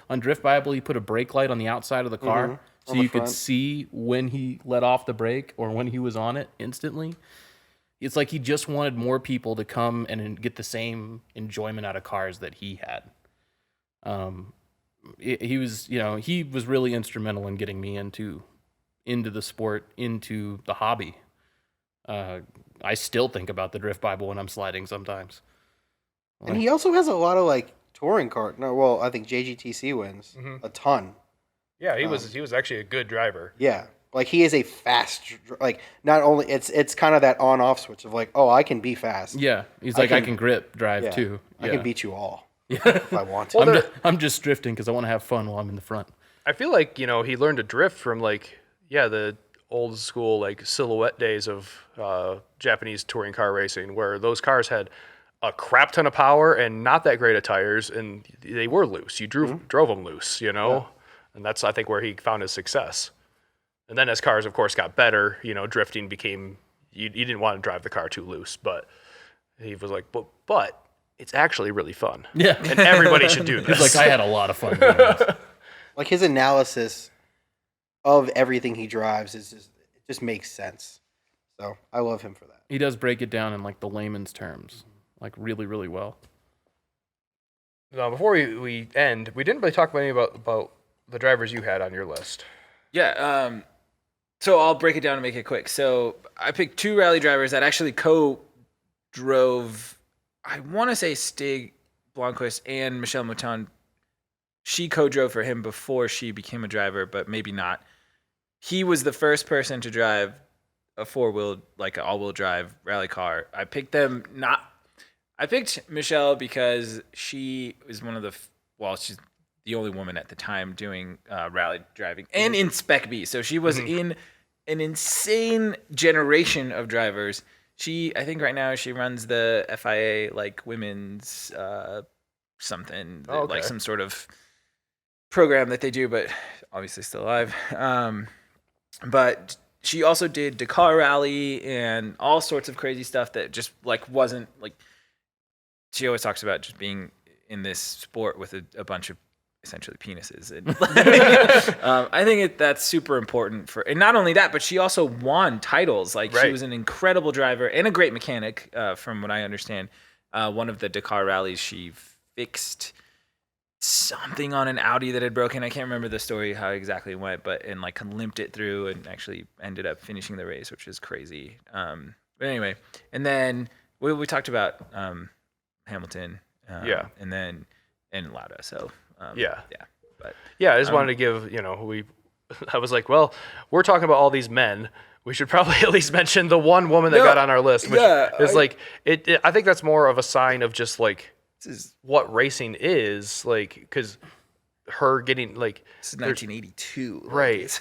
On Drift Bible, he put a brake light on the outside of the car so you could see when he let off the brake or when he was on it instantly. It's like he just wanted more people to come and get the same enjoyment out of cars that he had. He was, he was really instrumental in getting me into the sport, into the hobby. I still think about the Drift Bible when I'm sliding sometimes. And he also has a lot of like touring car. No, well, I think JGTC wins a ton. Yeah, he was actually a good driver. Yeah, like he is a fast. Like not only it's kind of that on-off switch of like, oh, I can be fast. Yeah, he's like, I can grip drive too. Yeah. I can beat you all if I want to. Well, I'm just drifting because I want to have fun while I'm in the front. I feel like, he learned to drift from the old school silhouette days of Japanese touring car racing, where those cars had a crap ton of power and not that great of tires, and they were loose. You drove them loose, and that's, I think, where he found his success. And then as cars, of course, got better, drifting became, you didn't want to drive the car too loose, but he was like, but it's actually really fun. Yeah. And everybody should do this. He's like, I had a lot of fun doing this. Like his analysis of everything he drives it just makes sense. So I love him for that. He does break it down in the layman's terms, really, really well. Now, before we end, we didn't really talk about any about the drivers you had on your list. Yeah. So I'll break it down and make it quick. So I picked 2 rally drivers that actually co-drove. I want to say Stig Blomqvist and Michelle Mouton. She co-drove for him before she became a driver, but maybe not. He was the first person to drive a 4-wheel, an all-wheel drive rally car. I picked Michelle because she was one of the, she's the only woman at the time doing rally driving and in Spec B. So she was in an insane generation of drivers. I think right now she runs the FIA women's something, some sort of program that they do, but obviously still alive. But she also did Dakar Rally and all sorts of crazy stuff that just wasn't she always talks about just being in this sport with a bunch of essentially penises. And I think that's super important and not only that, but she also won titles. She was an incredible driver and a great mechanic, from what I understand. One of the Dakar rallies, she fixed something on an Audi that had broken. I can't remember the story, how exactly it went, but limped it through and actually ended up finishing the race, which is crazy. But anyway, and then we talked about Hamilton, and then Lauda. So but I just wanted to give I was like, well, we're talking about all these men. We should probably at least mention the one woman that got on our list, which is I think that's more of a sign of just what racing is, because her getting this is 1982, right?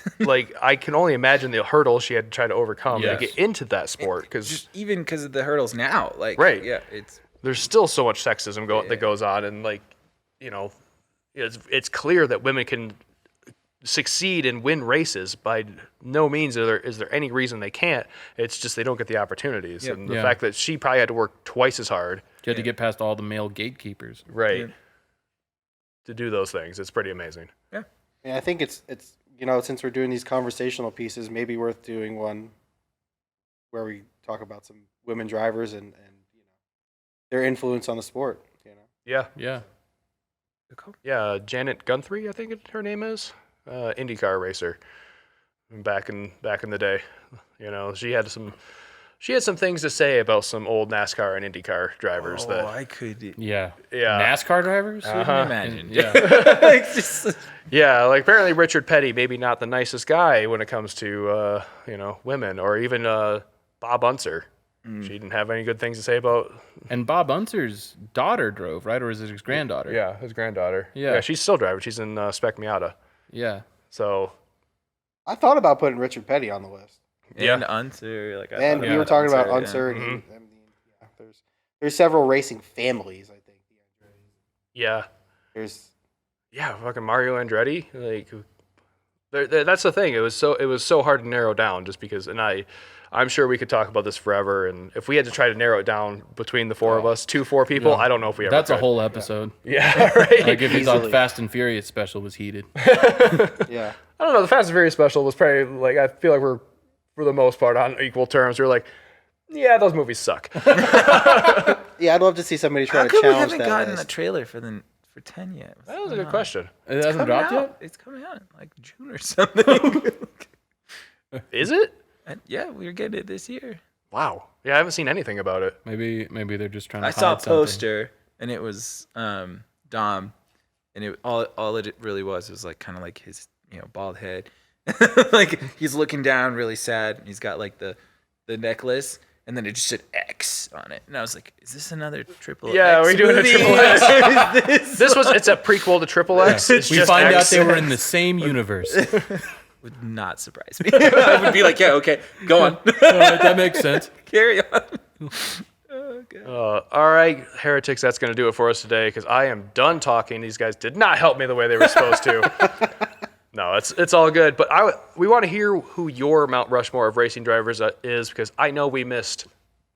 I can only imagine the hurdles she had to try to overcome to get into that sport, because even because of the hurdles now, there's still so much sexism that goes on, and it's clear that women can succeed and win races. By no means is there any reason they can't. It's just they don't get the opportunities, and the fact that she probably had to work twice as hard. She had to get past all the male gatekeepers, right? To do those things, it's pretty amazing. Yeah, I think it's since we're doing these conversational pieces, maybe worth doing one where we talk about some women drivers and their influence on the sport. Yeah. Janet Guthrie, I think her name is, IndyCar racer. Back in the day, she had some things to say about some old NASCAR and IndyCar drivers. I could. Yeah. NASCAR drivers? Couldn't imagine. Apparently Richard Petty, maybe not the nicest guy when it comes to women, or even Bob Unser. She didn't have any good things to say about. And Bob Unser's daughter drove, right? Or is it his granddaughter? Yeah, his granddaughter. Yeah, she's still driving. She's in Spec Miata. Yeah. So I thought about putting Richard Petty on the list. And Unser, and we were talking about Unser. And there's several racing families, I think. Yeah. There's fucking Mario Andretti. That's the thing. It was so hard to narrow down, just because, and I'm sure we could talk about this forever, and if we had to try to narrow it down between the four of us, 4 people, I don't know if we ever That's could. a whole episode. Yeah, right. If you thought the Fast and Furious special was heated. Yeah. I don't know. The Fast and Furious special was probably I feel like we're, for the most part, on equal terms. We're Yeah, those movies suck. Yeah, I'd love to see somebody try How to come we challenge haven't that gotten list. a trailer for 10 yet? What's That was a going good on? question. It hasn't Coming dropped out. yet. It's coming out in like June or something. Is it? And yeah, we're getting it this year. Wow. Yeah, I haven't seen anything about it. Maybe they're just trying to. I saw a hide something. poster, and it was Dom, and it all it really was like kind of like his bald head, like he's looking down really sad. And he's got like the necklace, and then it just said X on it, and I was like, is this another triple? Yeah, X we're doing movie? a triple X. Is this It's a prequel to Triple X. It's We just find out X. they were in the same universe. would not surprise me. I would be like, yeah, okay, go on, All right, that makes sense. carry on. Oh, God. All right, heretics, that's going to do it for us today because I am done talking. These guys did not help me the way they were supposed to. No, it's all good. But we want to hear who your Mount Rushmore of racing drivers is because I know we missed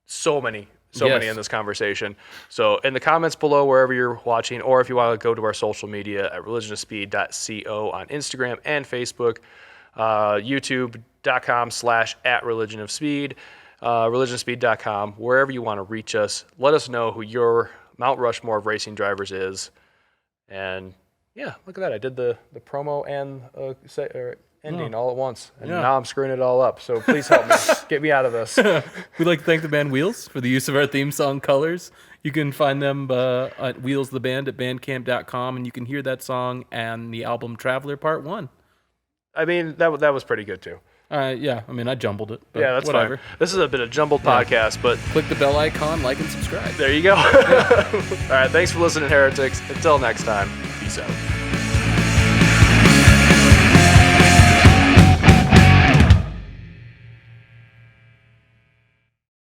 so many Yes. in this conversation. So in the comments below, wherever you're watching, or if you want to go to our social media at religionofspeed.co on Instagram and Facebook, youtube.com/@religionofspeed, religionofspeed.com, wherever you want to reach us. Let us know who your Mount Rushmore of racing drivers is. And yeah, look at that. I did the promo and ending all at once. And Yeah. now I'm screwing it all up. So please help me. Get me out of this. We'd like to thank the band Wheels for the use of our theme song Colors. You can find them at Wheels the Band at bandcamp.com, and you can hear that song and the album Traveler Part 1. I mean, that was pretty good too. Yeah, I mean, I jumbled it. But Yeah, that's whatever. fine. This is a bit of jumbled podcast, but Click the bell icon, like, and subscribe. there you go. All right, thanks for listening, heretics. Until next time, peace out.